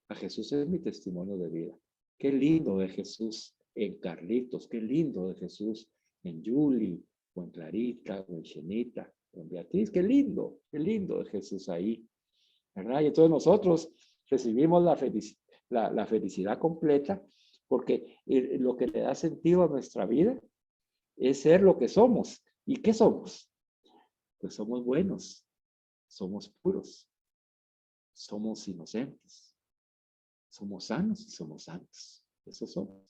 D: a Jesús en mi testimonio de vida. Qué lindo de Jesús en Carlitos, qué lindo de Jesús en Julie, o en Clarita, o en Shenita, o en Beatriz, qué lindo de Jesús ahí, ¿verdad? Y entonces nosotros recibimos la felicidad completa porque lo que le da sentido a nuestra vida es ser lo que somos. ¿Y qué somos? Pues somos buenos, somos puros, somos inocentes, somos sanos y somos santos. Eso somos.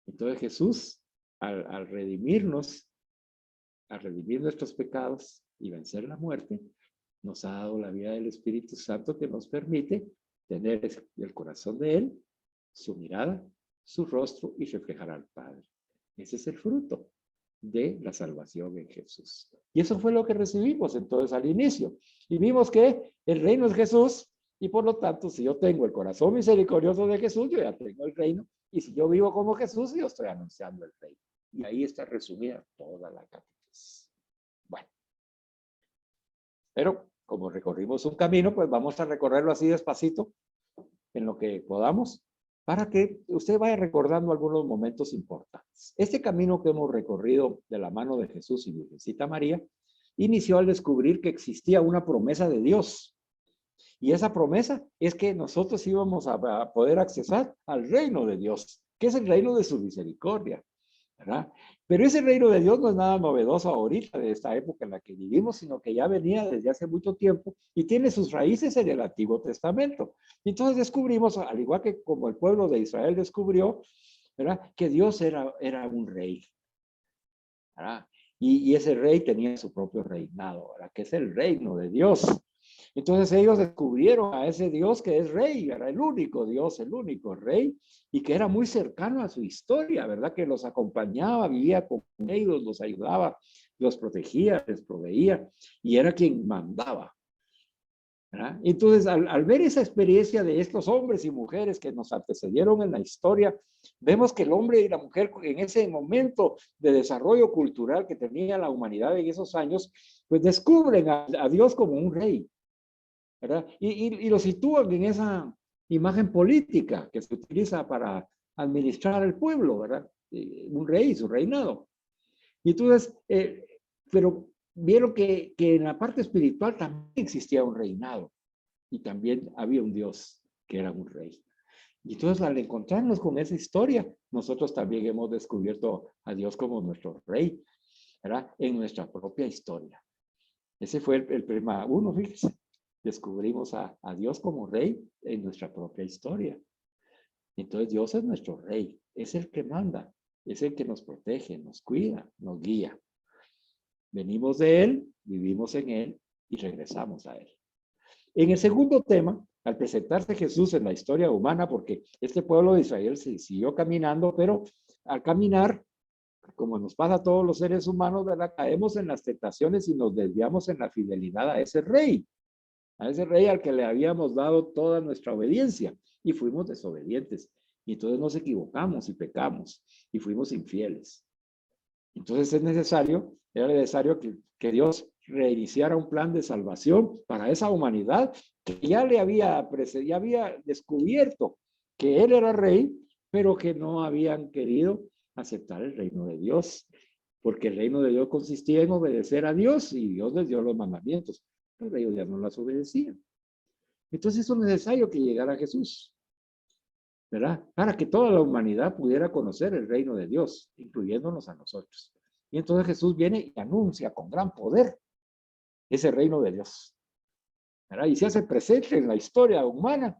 D: Entonces Jesús, al redimirnos, al redimir nuestros pecados y vencer la muerte, nos ha dado la vida del Espíritu Santo que nos permite tener el corazón de Él, su mirada, su rostro y reflejar al Padre. Ese es el fruto de la salvación en Jesús. Y eso fue lo que recibimos entonces al inicio. Y vimos que el reino es Jesús y por lo tanto si yo tengo el corazón misericordioso de Jesús, yo ya tengo el reino. Y si yo vivo como Jesús, yo estoy anunciando el reino. Y ahí está resumida toda la catequesis. Bueno. Pero como recorrimos un camino, pues vamos a recorrerlo así despacito, en lo que podamos, para que usted vaya recordando algunos momentos importantes. Este camino que hemos recorrido de la mano de Jesús y Virgencita María, inició al descubrir que existía una promesa de Dios. Y esa promesa es que nosotros íbamos a poder accesar al reino de Dios, que es el reino de su misericordia, ¿verdad? Pero ese reino de Dios no es nada novedoso ahorita, de esta época en la que vivimos, sino que ya venía desde hace mucho tiempo y tiene sus raíces en el Antiguo Testamento. Y entonces descubrimos, al igual que como el pueblo de Israel descubrió, ¿verdad?, que Dios era un rey, ¿verdad? Y ese rey tenía su propio reinado, ¿verdad?, que es el reino de Dios. Entonces ellos descubrieron a ese Dios que es rey, era el único Dios, el único rey, y que era muy cercano a su historia, ¿verdad? Que los acompañaba, vivía con ellos, los ayudaba, los protegía, les proveía, y era quien mandaba, ¿verdad? Entonces, al ver esa experiencia de estos hombres y mujeres que nos antecedieron en la historia, vemos que el hombre y la mujer en ese momento de desarrollo cultural que tenía la humanidad en esos años, pues descubren a Dios como un rey, ¿verdad? Y lo sitúan en esa imagen política que se utiliza para administrar el pueblo, ¿verdad? Un rey, su reinado. Y entonces, pero vieron que en la parte espiritual también existía un reinado y también había un Dios que era un rey. Y entonces al encontrarnos con esa historia, nosotros también hemos descubierto a Dios como nuestro rey, ¿verdad? En nuestra propia historia. Ese fue el tema uno, fíjense. Descubrimos a Dios como rey en nuestra propia historia. Entonces Dios es nuestro rey, es el que manda, es el que nos protege, nos cuida, nos guía. Venimos de Él, vivimos en Él y regresamos a Él. En el segundo tema, al presentarse Jesús en la historia humana, porque este pueblo de Israel se siguió caminando, pero al caminar, como nos pasa a todos los seres humanos, ¿verdad?, caemos en las tentaciones y nos desviamos en la fidelidad a ese rey al que le habíamos dado toda nuestra obediencia y fuimos desobedientes. Y entonces nos equivocamos y pecamos y fuimos infieles. Entonces era necesario que Dios reiniciara un plan de salvación para esa humanidad que ya había descubierto que Él era rey, pero que no habían querido aceptar el reino de Dios, porque el reino de Dios consistía en obedecer a Dios y Dios les dio los mandamientos. Pero ellos ya no las obedecían. Entonces es necesario que llegara Jesús, ¿verdad? Para que toda la humanidad pudiera conocer el reino de Dios, incluyéndonos a nosotros. Y entonces Jesús viene y anuncia con gran poder ese reino de Dios, ¿verdad? Y se hace presente en la historia humana,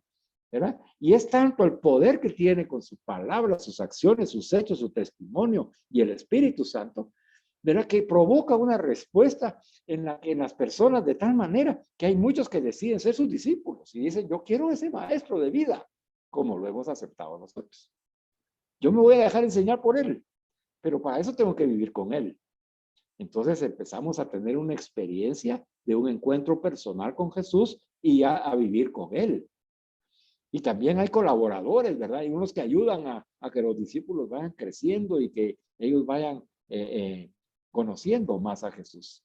D: ¿verdad? Y es tanto el poder que tiene con su palabra, sus acciones, sus hechos, su testimonio y el Espíritu Santo, ¿verdad?, que provoca una respuesta en las personas de tal manera que hay muchos que deciden ser sus discípulos y dicen, yo quiero ese maestro de vida, como lo hemos aceptado nosotros. Yo me voy a dejar enseñar por él, pero para eso tengo que vivir con él. Entonces empezamos a tener una experiencia de un encuentro personal con Jesús y a vivir con Él. Y también hay colaboradores, ¿verdad? Hay unos que ayudan a que los discípulos vayan creciendo y que ellos vayan conociendo más a Jesús.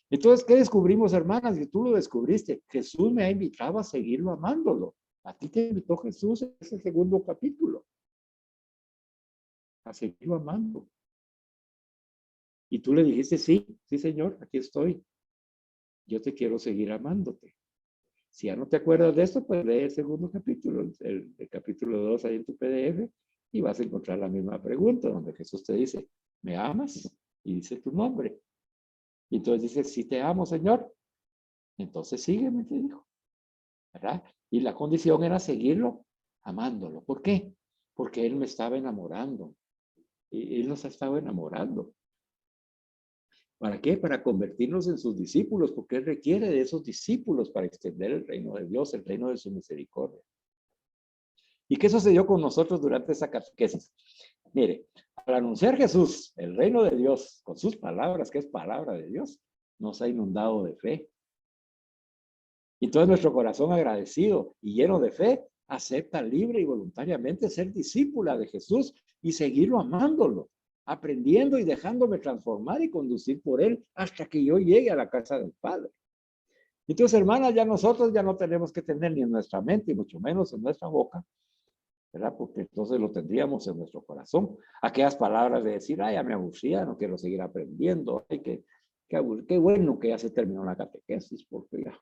D: Entonces, ¿qué descubrimos, hermanas? Y tú lo descubriste. Jesús me ha invitado a seguirlo amándolo. A ti te invitó Jesús en ese segundo capítulo. A seguirlo amando. Y tú le dijiste, sí, sí, Señor, aquí estoy. Yo te quiero seguir amándote. Si ya no te acuerdas de esto, pues lee el segundo capítulo, el capítulo 2 ahí en tu PDF, y vas a encontrar la misma pregunta, donde Jesús te dice, ¿me amas? Y dice tu nombre. Y entonces dice, sí te amo, Señor. Entonces sígueme, te dijo. ¿Verdad? Y la condición era seguirlo amándolo. ¿Por qué? Porque Él me estaba enamorando. Y Él nos estaba enamorando. ¿Para qué? Para convertirnos en sus discípulos, porque Él requiere de esos discípulos para extender el reino de Dios, el reino de su misericordia. ¿Y qué sucedió con nosotros durante esa catequesis? Mire, al anunciar Jesús, el reino de Dios, con sus palabras, que es palabra de Dios, nos ha inundado de fe. Y entonces nuestro corazón agradecido y lleno de fe acepta libre y voluntariamente ser discípula de Jesús y seguirlo amándolo, aprendiendo y dejándome transformar y conducir por Él hasta que yo llegue a la casa del Padre. Entonces, hermanas, ya nosotros ya no tenemos que tener ni en nuestra mente, y mucho menos en nuestra boca, ¿verdad? Porque entonces lo tendríamos en nuestro corazón. Aquellas palabras de decir, ay, ya me aburría, no quiero seguir aprendiendo, ay, qué bueno que ya se terminó la catequesis, porque ya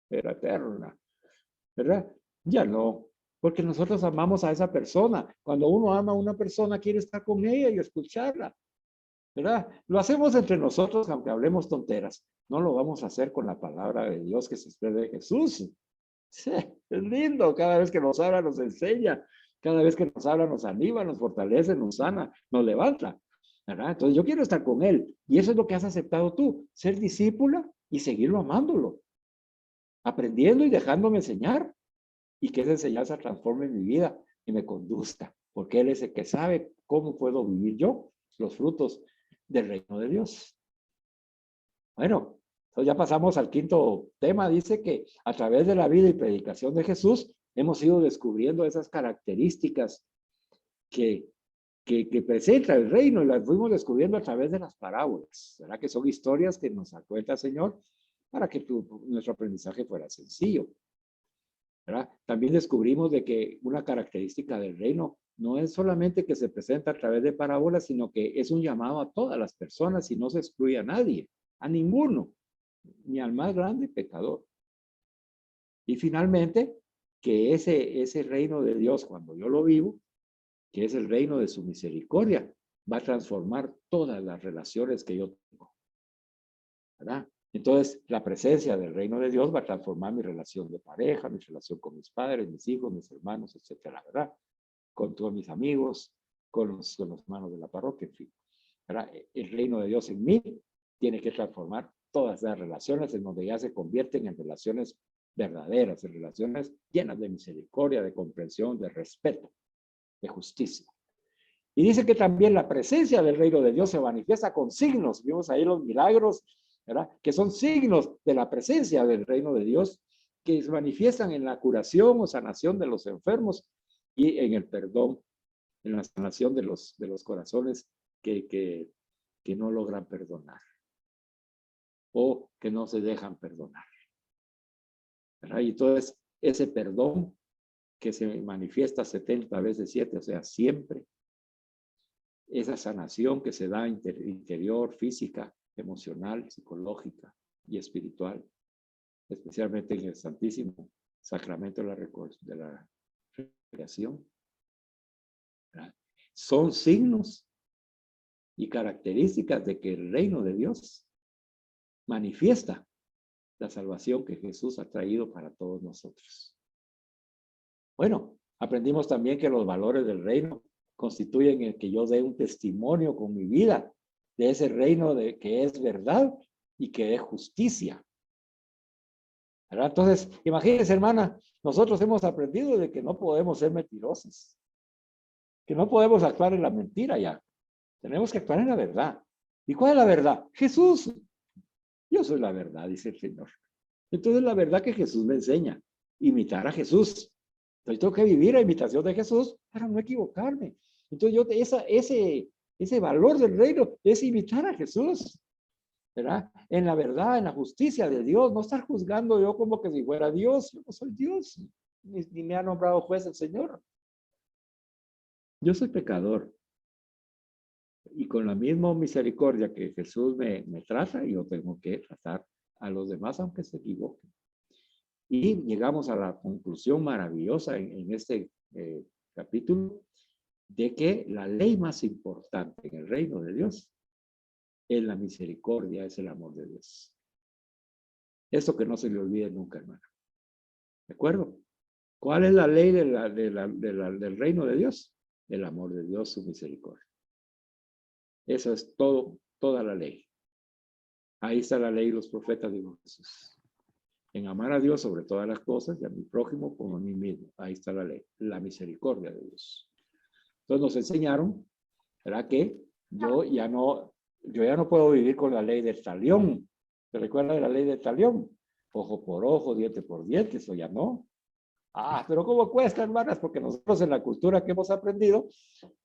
D: era eterna, ¿verdad? Ya no, porque nosotros amamos a esa persona. Cuando uno ama a una persona, quiere estar con ella y escucharla, ¿verdad? Lo hacemos entre nosotros, aunque hablemos tonteras. No lo vamos a hacer con la palabra de Dios que se expresa de Jesús. Sí, es lindo, cada vez que nos habla nos enseña, cada vez que nos habla nos anima, nos fortalece, nos sana, nos levanta, ¿verdad? Entonces yo quiero estar con Él, y eso es lo que has aceptado tú, ser discípula y seguirlo amándolo, aprendiendo y dejándome enseñar, y que esa enseñanza transforme mi vida y me conduzca, porque Él es el que sabe cómo puedo vivir yo los frutos del reino de Dios. Bueno, entonces ya pasamos al quinto tema. Dice que a través de la vida y predicación de Jesús hemos ido descubriendo esas características que presenta el reino, y las fuimos descubriendo a través de las parábolas, ¿verdad? Que son historias que nos cuenta el Señor para que nuestro aprendizaje fuera sencillo, ¿verdad? También descubrimos de que una característica del reino no es solamente que se presenta a través de parábolas, sino que es un llamado a todas las personas y no se excluye a nadie, a ninguno, ni al más grande pecador. Y finalmente, que ese reino de Dios, cuando yo lo vivo, que es el reino de su misericordia, va a transformar todas las relaciones que yo tengo, ¿verdad? Entonces, la presencia del reino de Dios va a transformar mi relación de pareja, mi relación con mis padres, mis hijos, mis hermanos, etcétera, ¿verdad? Con todos mis amigos, con los hermanos de la parroquia, en fin, ¿verdad? El reino de Dios en mí tiene que transformar todas las relaciones en donde ya se convierten en relaciones verdaderas, en relaciones llenas de misericordia, de comprensión, de respeto, de justicia. Y dice que también la presencia del reino de Dios se manifiesta con signos. Vimos ahí los milagros, ¿verdad? Que son signos de la presencia del reino de Dios, que se manifiestan en la curación o sanación de los enfermos y en el perdón, en la sanación de los corazones que no logran perdonar o que no se dejan perdonar, ¿verdad? Y entonces ese perdón que se manifiesta 70 veces 7, o sea, siempre, esa sanación que se da interior, física, emocional, psicológica y espiritual, especialmente en el Santísimo Sacramento de la Recreación, ¿verdad? Son signos y características de que el reino de Dios manifiesta la salvación que Jesús ha traído para todos nosotros. Bueno, aprendimos también que los valores del reino constituyen el que yo dé un testimonio con mi vida de ese reino de que es verdad y que es justicia, ¿verdad? Entonces, imagínense, hermana, nosotros hemos aprendido de que no podemos ser mentirosos, que no podemos actuar en la mentira ya. Tenemos que actuar en la verdad. ¿Y cuál es la verdad? Jesús. Yo soy la verdad, dice el Señor. Entonces la verdad que Jesús me enseña, imitar a Jesús. Entonces tengo que vivir a imitación de Jesús para no equivocarme. Entonces ese valor del reino es imitar a Jesús, ¿verdad? En la verdad, en la justicia de Dios, no estar juzgando yo como que si fuera Dios. Yo no soy Dios, ni me ha nombrado juez el Señor. Yo soy pecador. Y con la misma misericordia que Jesús me trata, yo tengo que tratar a los demás aunque se equivoquen. Y llegamos a la conclusión maravillosa en este capítulo de que la ley más importante en el reino de Dios es la misericordia, es el amor de Dios. Esto que no se le olvide nunca, hermano. ¿De acuerdo? ¿Cuál es la ley del reino de Dios? El amor de Dios, su misericordia. Eso es todo, toda la ley. Ahí está la ley y los profetas, dijo Jesús. En amar a Dios sobre todas las cosas y a mi prójimo como a mí mismo. Ahí está la ley, la misericordia de Dios. Entonces nos enseñaron, ¿verdad? Que yo ya no puedo vivir con la ley del talión. ¿Se recuerda de la ley del talión? Ojo por ojo, diente por diente, eso ya no. Pero ¿cómo cuesta, hermanas? Porque nosotros en la cultura que hemos aprendido,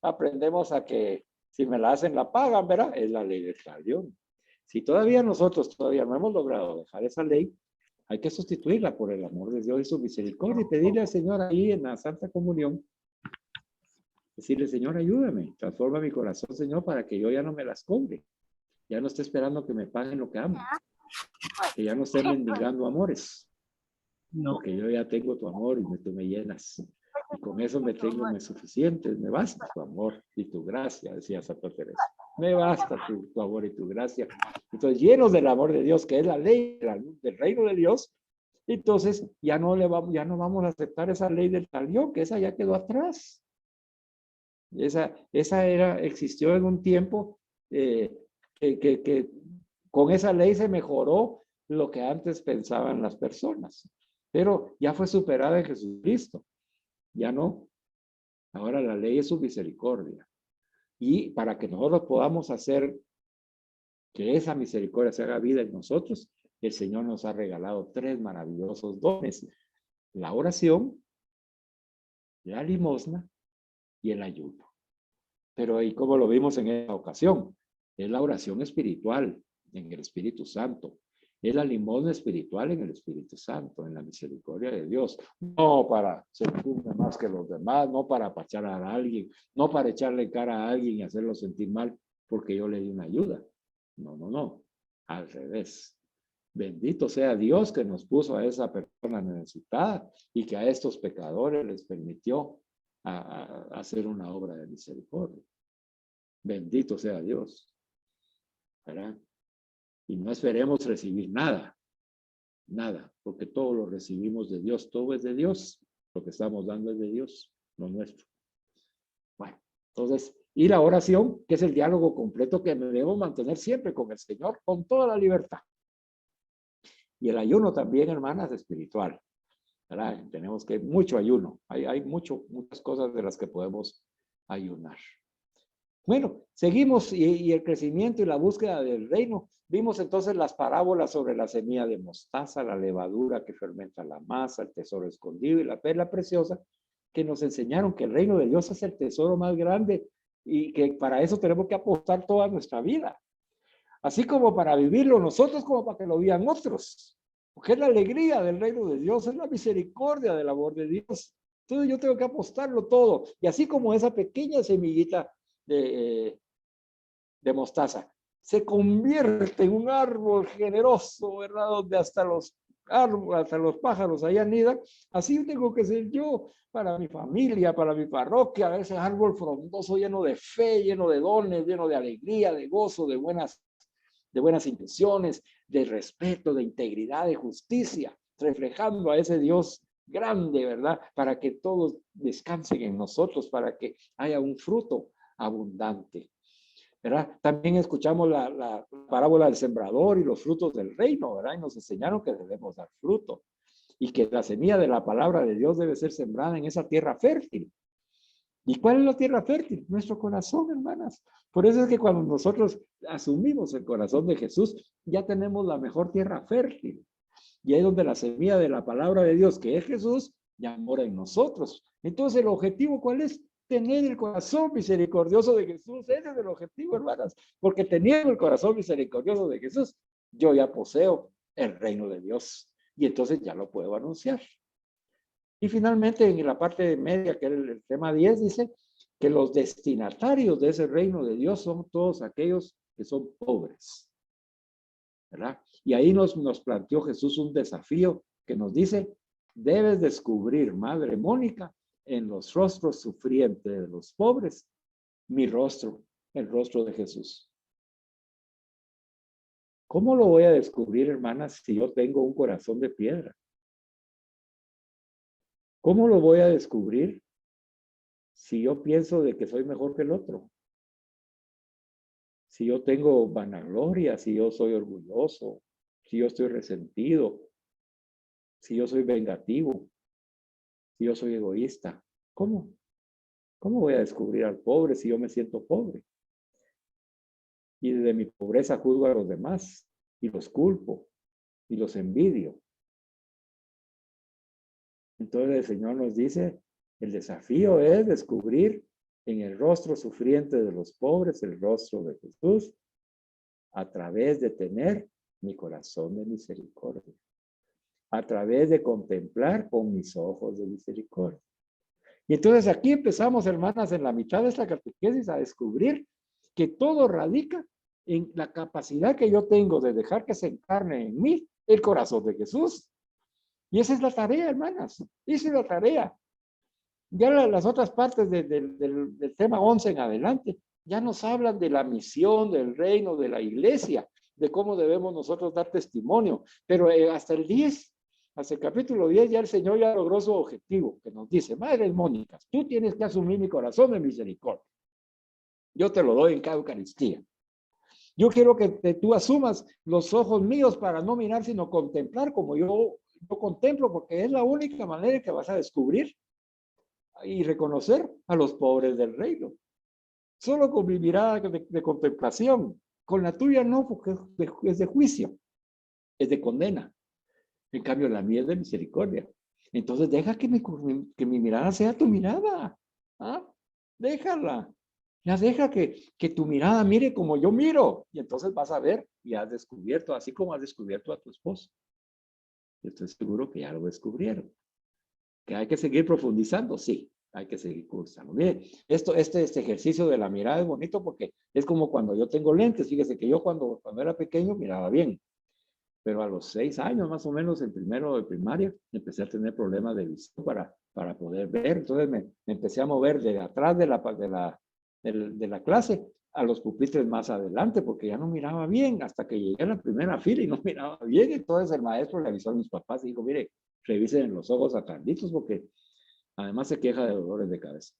D: aprendemos a que si me la hacen, la pagan, ¿verdad? Es la ley del talión. Si nosotros todavía no hemos logrado dejar esa ley, hay que sustituirla por el amor de Dios y su misericordia y pedirle al Señor ahí en la Santa Comunión, decirle, Señor, ayúdame, transforma mi corazón, Señor, para que yo ya no me las cobre, ya no esté esperando que me paguen lo que amo, que ya no esté mendigando amores, porque yo ya tengo tu amor y tú me llenas. Y con eso me suficiente, me basta tu amor y tu gracia, decía Santa Teresa. Me basta tu amor y tu gracia. Entonces, llenos del amor de Dios, que es la ley del reino de Dios, entonces ya no vamos a aceptar esa ley del talión, que esa ya quedó atrás. Esa existió en un tiempo que con esa ley se mejoró lo que antes pensaban las personas, pero ya fue superada en Jesucristo. Ya no. Ahora la ley es su misericordia. Y para que nosotros podamos hacer que esa misericordia se haga vida en nosotros, el Señor nos ha regalado 3 maravillosos dones: la oración, la limosna y el ayuno. Pero ahí, como lo vimos en esta ocasión, es la oración espiritual en el Espíritu Santo. Es la limosna espiritual en el Espíritu Santo, en la misericordia de Dios. No para sentirme más que los demás, no para apachar a alguien, no para echarle cara a alguien y hacerlo sentir mal porque yo le di una ayuda. No. Al revés. Bendito sea Dios que nos puso a esa persona necesitada y que a estos pecadores les permitió hacer una obra de misericordia. Bendito sea Dios. ¿Verdad? Y no esperemos recibir nada, porque todo lo recibimos de Dios, todo es de Dios, lo que estamos dando es de Dios, no nuestro. Bueno, entonces, y la oración, que es el diálogo completo que debemos mantener siempre con el Señor, con toda la libertad. Y el ayuno también, hermanas, espiritual, ¿verdad? Tenemos que, mucho ayuno, hay muchas cosas de las que podemos ayunar. Bueno, seguimos y el crecimiento y la búsqueda del reino. Vimos entonces las parábolas sobre la semilla de mostaza, la levadura que fermenta la masa, el tesoro escondido y la perla preciosa, que nos enseñaron que el reino de Dios es el tesoro más grande y que para eso tenemos que apostar toda nuestra vida. Así como para vivirlo nosotros, como para que lo vivan otros. Porque es la alegría del reino de Dios, es la misericordia del amor de Dios. Entonces yo tengo que apostarlo todo. Y así como esa pequeña semillita de mostaza se convierte en un árbol generoso, ¿verdad? Donde hasta los pájaros allá anidan. Así tengo que ser yo para mi familia, para mi parroquia, ese árbol frondoso lleno de fe, lleno de dones, lleno de alegría, de gozo, de buenas intenciones, de respeto, de integridad, de justicia, reflejando a ese Dios grande, ¿verdad? Para que todos descansen en nosotros, para que haya un fruto abundante, ¿verdad? También escuchamos la parábola del sembrador y los frutos del reino, ¿verdad? Y nos enseñaron que debemos dar fruto y que la semilla de la palabra de Dios debe ser sembrada en esa tierra fértil. ¿Y cuál es la tierra fértil? Nuestro corazón, hermanas. Por eso es que cuando nosotros asumimos el corazón de Jesús, ya tenemos la mejor tierra fértil. Y ahí es donde la semilla de la palabra de Dios, que es Jesús, ya mora en nosotros. Entonces, ¿el objetivo cuál es? Tener el corazón misericordioso de Jesús. Ese es el objetivo, hermanas. Porque teniendo el corazón misericordioso de Jesús, yo ya poseo el reino de Dios. Y entonces ya lo puedo anunciar. Y finalmente, en la parte media, que es el tema 10, dice que los destinatarios de ese reino de Dios son todos aquellos que son pobres. ¿Verdad? Y ahí nos planteó Jesús un desafío que nos dice, debes descubrir, Madre Mónica, en los rostros sufrientes de los pobres, mi rostro, el rostro de Jesús. ¿Cómo lo voy a descubrir, hermanas, si yo tengo un corazón de piedra? ¿Cómo lo voy a descubrir si yo pienso de que soy mejor que el otro? Si yo tengo vanagloria, si yo soy orgulloso, si yo estoy resentido, si yo soy vengativo, si yo soy egoísta. ¿Cómo? ¿Cómo voy a descubrir al pobre si yo me siento pobre? Y desde mi pobreza juzgo a los demás y los culpo y los envidio. Entonces el Señor nos dice, el desafío es descubrir en el rostro sufriente de los pobres el rostro de Jesús a través de tener mi corazón de misericordia, a través de contemplar con mis ojos de misericordia. Y entonces aquí empezamos, hermanas, en la mitad de esta catequesis a descubrir que todo radica en la capacidad que yo tengo de dejar que se encarne en mí el corazón de Jesús. Y esa es la tarea, hermanas. Esa es la tarea. Ya las otras partes del tema 11 en adelante ya nos hablan de la misión, del reino, de la iglesia, de cómo debemos nosotros dar testimonio. Pero hasta el 10, hasta el capítulo 10, ya el Señor ya logró su objetivo, que nos dice, Madres Mónicas, tú tienes que asumir mi corazón de misericordia. Yo te lo doy en cada Eucaristía. Yo quiero que tú asumas los ojos míos para no mirar, sino contemplar como yo contemplo, porque es la única manera en que vas a descubrir y reconocer a los pobres del reino. Solo con mi mirada de contemplación. Con la tuya no, porque es de juicio, es de condena. En cambio, la mía es de misericordia. Entonces, deja que mi mirada sea tu mirada. ¿Ah? Déjala. Ya deja que tu mirada mire como yo miro. Y entonces vas a ver y has descubierto, así como has descubierto a tu esposo. Yo estoy seguro que ya lo descubrieron. ¿Que hay que seguir profundizando? Sí, hay que seguir cursando. Mire, este ejercicio de la mirada es bonito porque es como cuando yo tengo lentes. Fíjese que yo cuando era pequeño miraba bien, pero a los 6 años más o menos, en primero de primaria, empecé a tener problemas de visión para poder ver. Entonces me empecé a mover de atrás de la clase a los pupitres más adelante porque ya no miraba bien hasta que llegué a la primera fila y no miraba bien. Entonces el maestro le avisó a mis papás y dijo, mire, revisen los ojos a Carlitos porque además se queja de dolores de cabeza.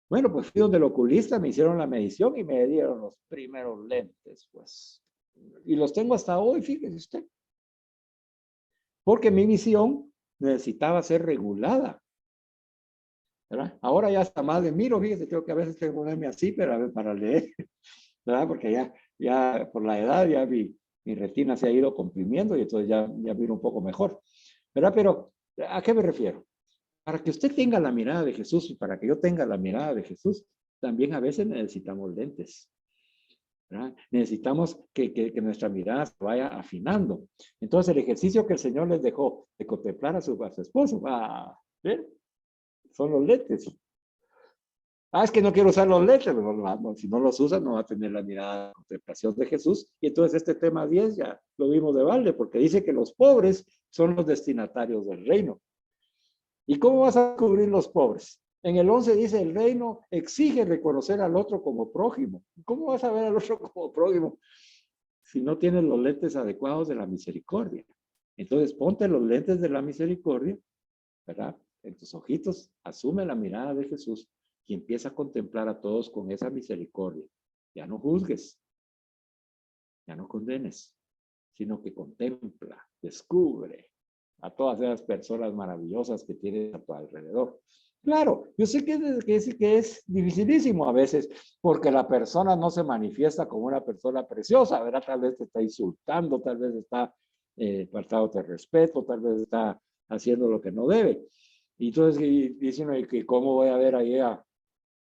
D: Bueno, pues fui donde el oculista, me hicieron la medición y me dieron los primeros lentes, pues. Y los tengo hasta hoy, fíjese usted. Porque mi visión necesitaba ser regulada. ¿Verdad? Ahora ya está más de miro, fíjese, tengo que a veces tengo que ponerme así para leer, ¿verdad? Porque ya por la edad ya mi retina se ha ido comprimiendo y entonces ya miro un poco mejor, ¿verdad? Pero, ¿a qué me refiero? Para que usted tenga la mirada de Jesús y para que yo tenga la mirada de Jesús, también a veces necesitamos lentes, ¿verdad? Necesitamos que nuestra mirada se vaya afinando. Entonces, el ejercicio que el Señor les dejó de contemplar a su esposo, ¿ver? Son los lentes. Es que no quiero usar los lentes. No, si no los usa, no va a tener la mirada de contemplación de Jesús. Y entonces este tema 10 ya lo vimos de balde, porque dice que los pobres son los destinatarios del reino. ¿Y cómo vas a cubrir los pobres? En el 11 dice, el reino exige reconocer al otro como prójimo. ¿Cómo vas a ver al otro como prójimo si no tienes los lentes adecuados de la misericordia? Entonces, ponte los lentes de la misericordia, ¿verdad? En tus ojitos, asume la mirada de Jesús y empieza a contemplar a todos con esa misericordia. Ya no juzgues, ya no condenes, sino que contempla, descubre a todas esas personas maravillosas que tienes a tu alrededor. Claro, yo sé que es dificilísimo a veces porque la persona no se manifiesta como una persona preciosa, ¿verdad? Tal vez te está insultando, tal vez está faltándote respeto, tal vez está haciendo lo que no debe. Y entonces dicen que cómo voy a ver ahí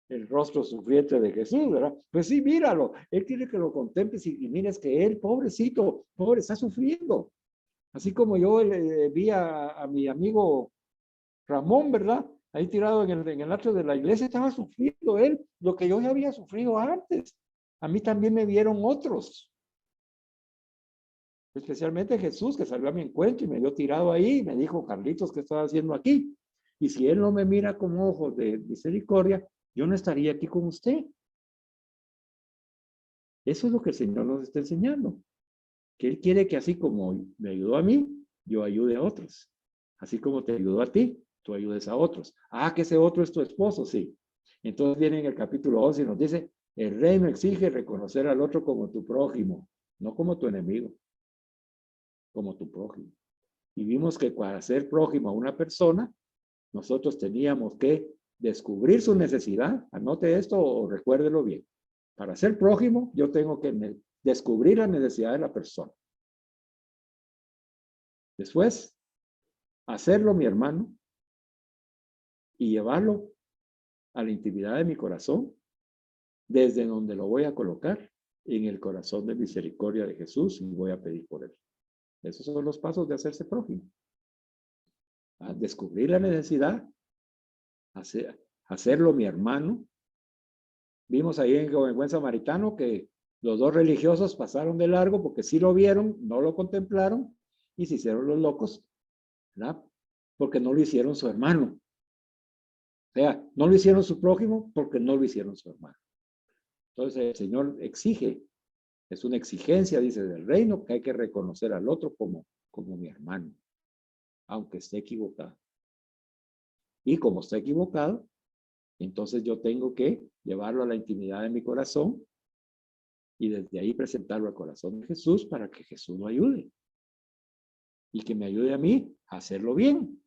D: el rostro sufriente de Jesús, ¿verdad? Pues sí, míralo, él quiere que lo contemples y mires que él, pobrecito, pobre, está sufriendo. Así como yo vi a mi amigo Ramón, ¿verdad? Ahí tirado en el atrio de la iglesia, estaba sufriendo él lo que yo ya había sufrido antes. A mí también me vieron otros, especialmente Jesús, que salió a mi encuentro y me vio tirado ahí y me dijo, Carlitos, ¿qué estás haciendo aquí? Y si él no me mira con ojos de misericordia, yo no estaría aquí con usted. Eso es lo que el Señor nos está enseñando. Que Él quiere que así como me ayudó a mí, yo ayude a otros. Así como te ayudó a ti, tú ayudes a otros. Ah, que ese otro es tu esposo, sí. Entonces viene en el capítulo 11 y nos dice, el reino exige reconocer al otro como tu prójimo, no como tu enemigo, como tu prójimo. Y vimos que para ser prójimo a una persona, nosotros teníamos que descubrir su necesidad. Anote esto o recuérdelo bien. Para ser prójimo, yo tengo que descubrir la necesidad de la persona. Después, hacerlo mi hermano y llevarlo a la intimidad de mi corazón, desde donde lo voy a colocar en el corazón de misericordia de Jesús y voy a pedir por él. Esos son los pasos de hacerse prójimo. A descubrir la necesidad, hacerlo mi hermano. Vimos ahí en Buen Samaritano que los dos religiosos pasaron de largo porque sí lo vieron, no lo contemplaron y se hicieron los locos, ¿verdad? Porque no lo hicieron su hermano. O sea, no lo hicieron su prójimo porque no lo hicieron su hermano. Entonces el Señor exige, es una exigencia, dice, del reino, que hay que reconocer al otro como mi hermano, aunque esté equivocado. Y como está equivocado, entonces yo tengo que llevarlo a la intimidad de mi corazón y desde ahí presentarlo al corazón de Jesús para que Jesús lo ayude. Y que me ayude a mí a hacerlo bien.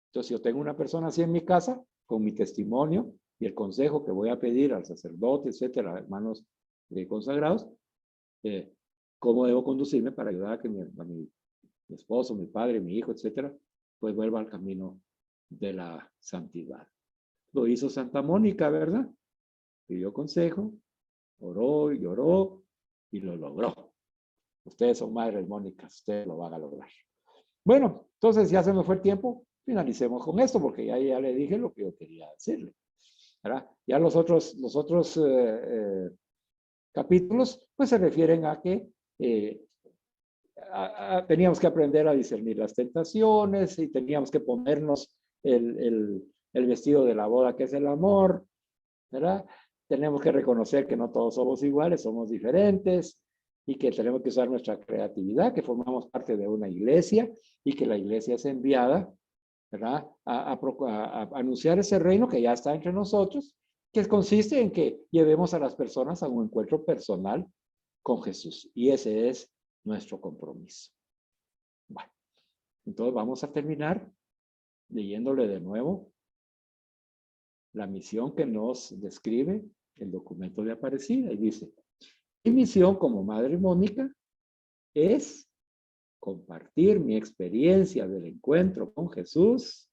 D: Entonces, si yo tengo una persona así en mi casa, con mi testimonio y el consejo que voy a pedir al sacerdote, etcétera, hermanos consagrados, cómo debo conducirme para ayudar a que mi esposo, mi padre, mi hijo, etcétera, pues vuelva al camino de la santidad. Lo hizo Santa Mónica, ¿verdad? Pidió consejo, oró y lloró y lo logró. Ustedes son madres Mónicas, ustedes lo van a lograr. Bueno, entonces ya se me fue el tiempo, finalicemos con esto porque ya le dije lo que yo quería decirle. ¿Verdad? Ya los otros capítulos pues se refieren a que teníamos que aprender a discernir las tentaciones y teníamos que ponernos el vestido de la boda que es el amor, ¿verdad? Tenemos que reconocer que no todos somos iguales, somos diferentes y que tenemos que usar nuestra creatividad, que formamos parte de una iglesia y que la iglesia es enviada, ¿verdad? A anunciar ese reino que ya está entre nosotros, que consiste en que llevemos a las personas a un encuentro personal con Jesús. Y ese es nuestro compromiso. Bueno, entonces vamos a terminar leyéndole de nuevo la misión que nos describe el documento de Aparecida. Y dice, mi misión como Madre Mónica es compartir mi experiencia del encuentro con Jesús,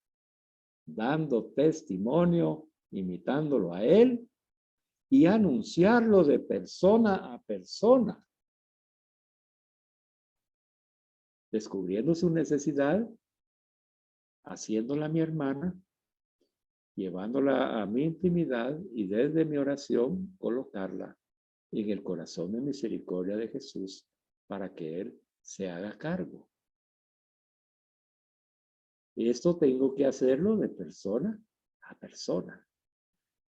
D: dando testimonio, imitándolo a Él y anunciarlo de persona a persona, descubriendo su necesidad, haciéndola mi hermana, llevándola a mi intimidad y desde mi oración colocarla en el corazón de misericordia de Jesús para que Él se haga cargo. Esto tengo que hacerlo de persona a persona,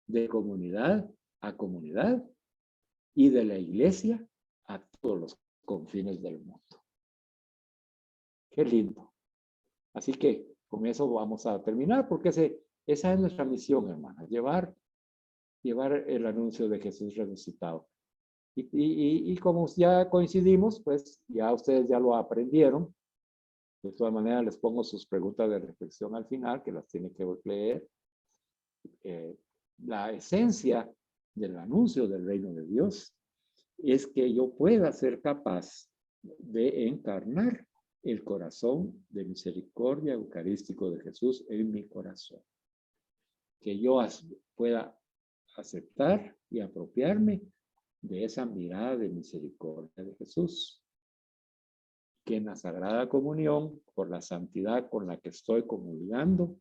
D: de comunidad a comunidad y de la iglesia a todos los confines del mundo. Qué lindo. Así que con eso vamos a terminar porque esa es nuestra misión, hermanas, llevar el anuncio de Jesús resucitado. Y como ya coincidimos, pues ya ustedes ya lo aprendieron. De todas maneras, les pongo sus preguntas de reflexión al final, que las tienen que leer. la esencia del anuncio del reino de Dios es que yo pueda ser capaz de encarnar el corazón de misericordia eucarístico de Jesús en mi corazón. Que yo pueda aceptar y apropiarme de esa mirada de misericordia de Jesús. Que en la Sagrada Comunión, por la santidad con la que estoy comulgando,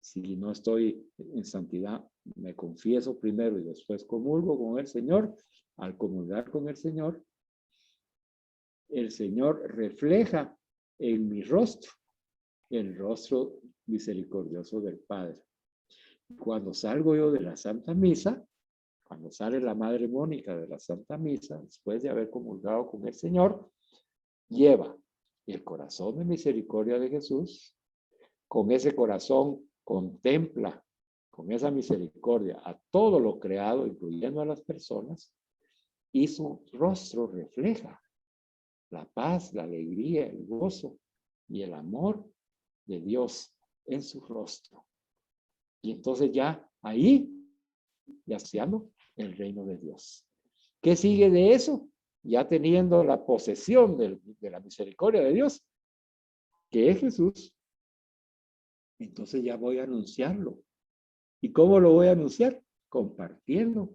D: si no estoy en santidad, me confieso primero y después comulgo con el Señor. Al comulgar con el Señor refleja en mi rostro el rostro misericordioso del Padre. Cuando salgo yo de la Santa Misa, cuando sale la Madre Mónica de la Santa Misa, después de haber comulgado con el Señor, lleva el corazón de misericordia de Jesús. Con ese corazón contempla con esa misericordia a todo lo creado, incluyendo a las personas, y su rostro refleja la paz, la alegría, el gozo y el amor de Dios en su rostro. Y entonces ya ahí, ya seando el reino de Dios. ¿Qué sigue de eso? Ya teniendo la posesión de la misericordia de Dios, que es Jesús, entonces ya voy a anunciarlo. ¿Y cómo lo voy a anunciar? Compartiendo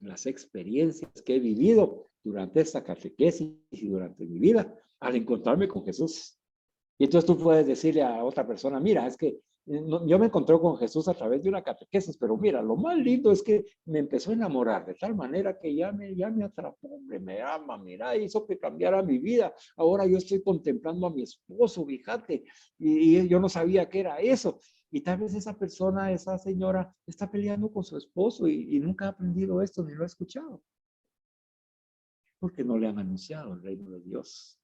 D: las experiencias que he vivido durante esta catequesis y durante mi vida al encontrarme con Jesús. Y entonces tú puedes decirle a otra persona, mira, es que yo me encontré con Jesús a través de una catequesis, pero mira, lo más lindo es que me empezó a enamorar de tal manera que ya me atrapó, me ama, mira, hizo que cambiara mi vida. Ahora yo estoy contemplando a mi esposo, fíjate, y yo no sabía qué era eso. Y tal vez esa persona, esa señora, está peleando con su esposo y nunca ha aprendido esto ni lo ha escuchado. Porque no le han anunciado el reino de Dios.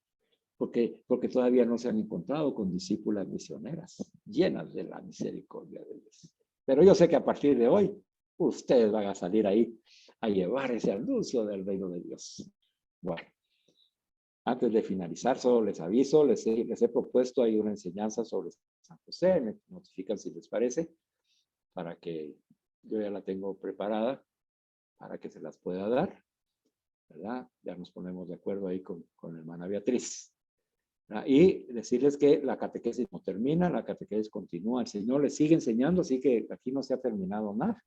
D: Porque todavía no se han encontrado con discípulas misioneras llenas de la misericordia de Dios. Pero yo sé que a partir de hoy, ustedes van a salir ahí a llevar ese anuncio del reino de Dios. Bueno, antes de finalizar, solo les aviso, les he propuesto ahí una enseñanza sobre San José, me notifican si les parece, para que yo ya la tengo preparada, para que se las pueda dar, ¿verdad? Ya nos ponemos de acuerdo ahí con hermana Beatriz. Y decirles que la catequesis no termina, la catequesis continúa, el Señor les sigue enseñando, así que aquí no se ha terminado nada.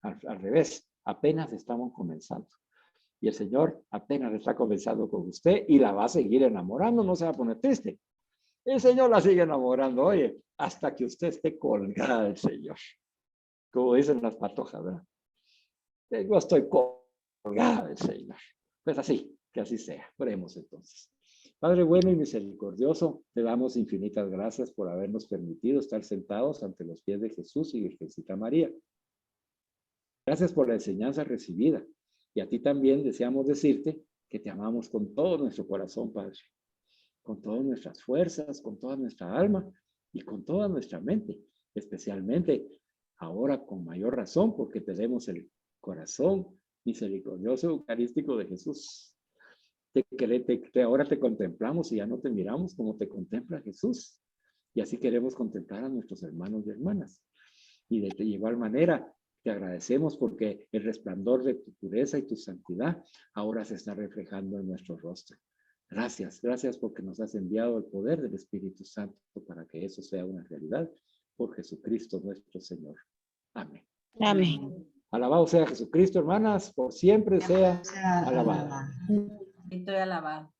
D: Al revés, apenas estamos comenzando. Y el Señor apenas está comenzando con usted y la va a seguir enamorando, no se va a poner triste. El Señor la sigue enamorando, oye, hasta que usted esté colgada del Señor. Como dicen las patojas, ¿verdad? Yo estoy colgada del Señor. Pues así, que así sea. Oremos entonces. Padre bueno y misericordioso, te damos infinitas gracias por habernos permitido estar sentados ante los pies de Jesús y Virgencita María. Gracias por la enseñanza recibida. Y a ti también deseamos decirte que te amamos con todo nuestro corazón, Padre. Con todas nuestras fuerzas, con toda nuestra alma y con toda nuestra mente. Especialmente ahora con mayor razón porque tenemos el corazón misericordioso eucarístico de Jesús. Ahora te contemplamos y ya no te miramos como te contempla Jesús. Y así queremos contemplar a nuestros hermanos y hermanas. Y de igual manera, te agradecemos porque el resplandor de tu pureza y tu santidad ahora se está reflejando en nuestro rostro. Gracias, gracias porque nos has enviado el poder del Espíritu Santo para que eso sea una realidad por Jesucristo nuestro Señor. Amén.
C: Amén.
D: Alabado sea Jesucristo, hermanas, por siempre sea alabado.
A: Estoy alabado.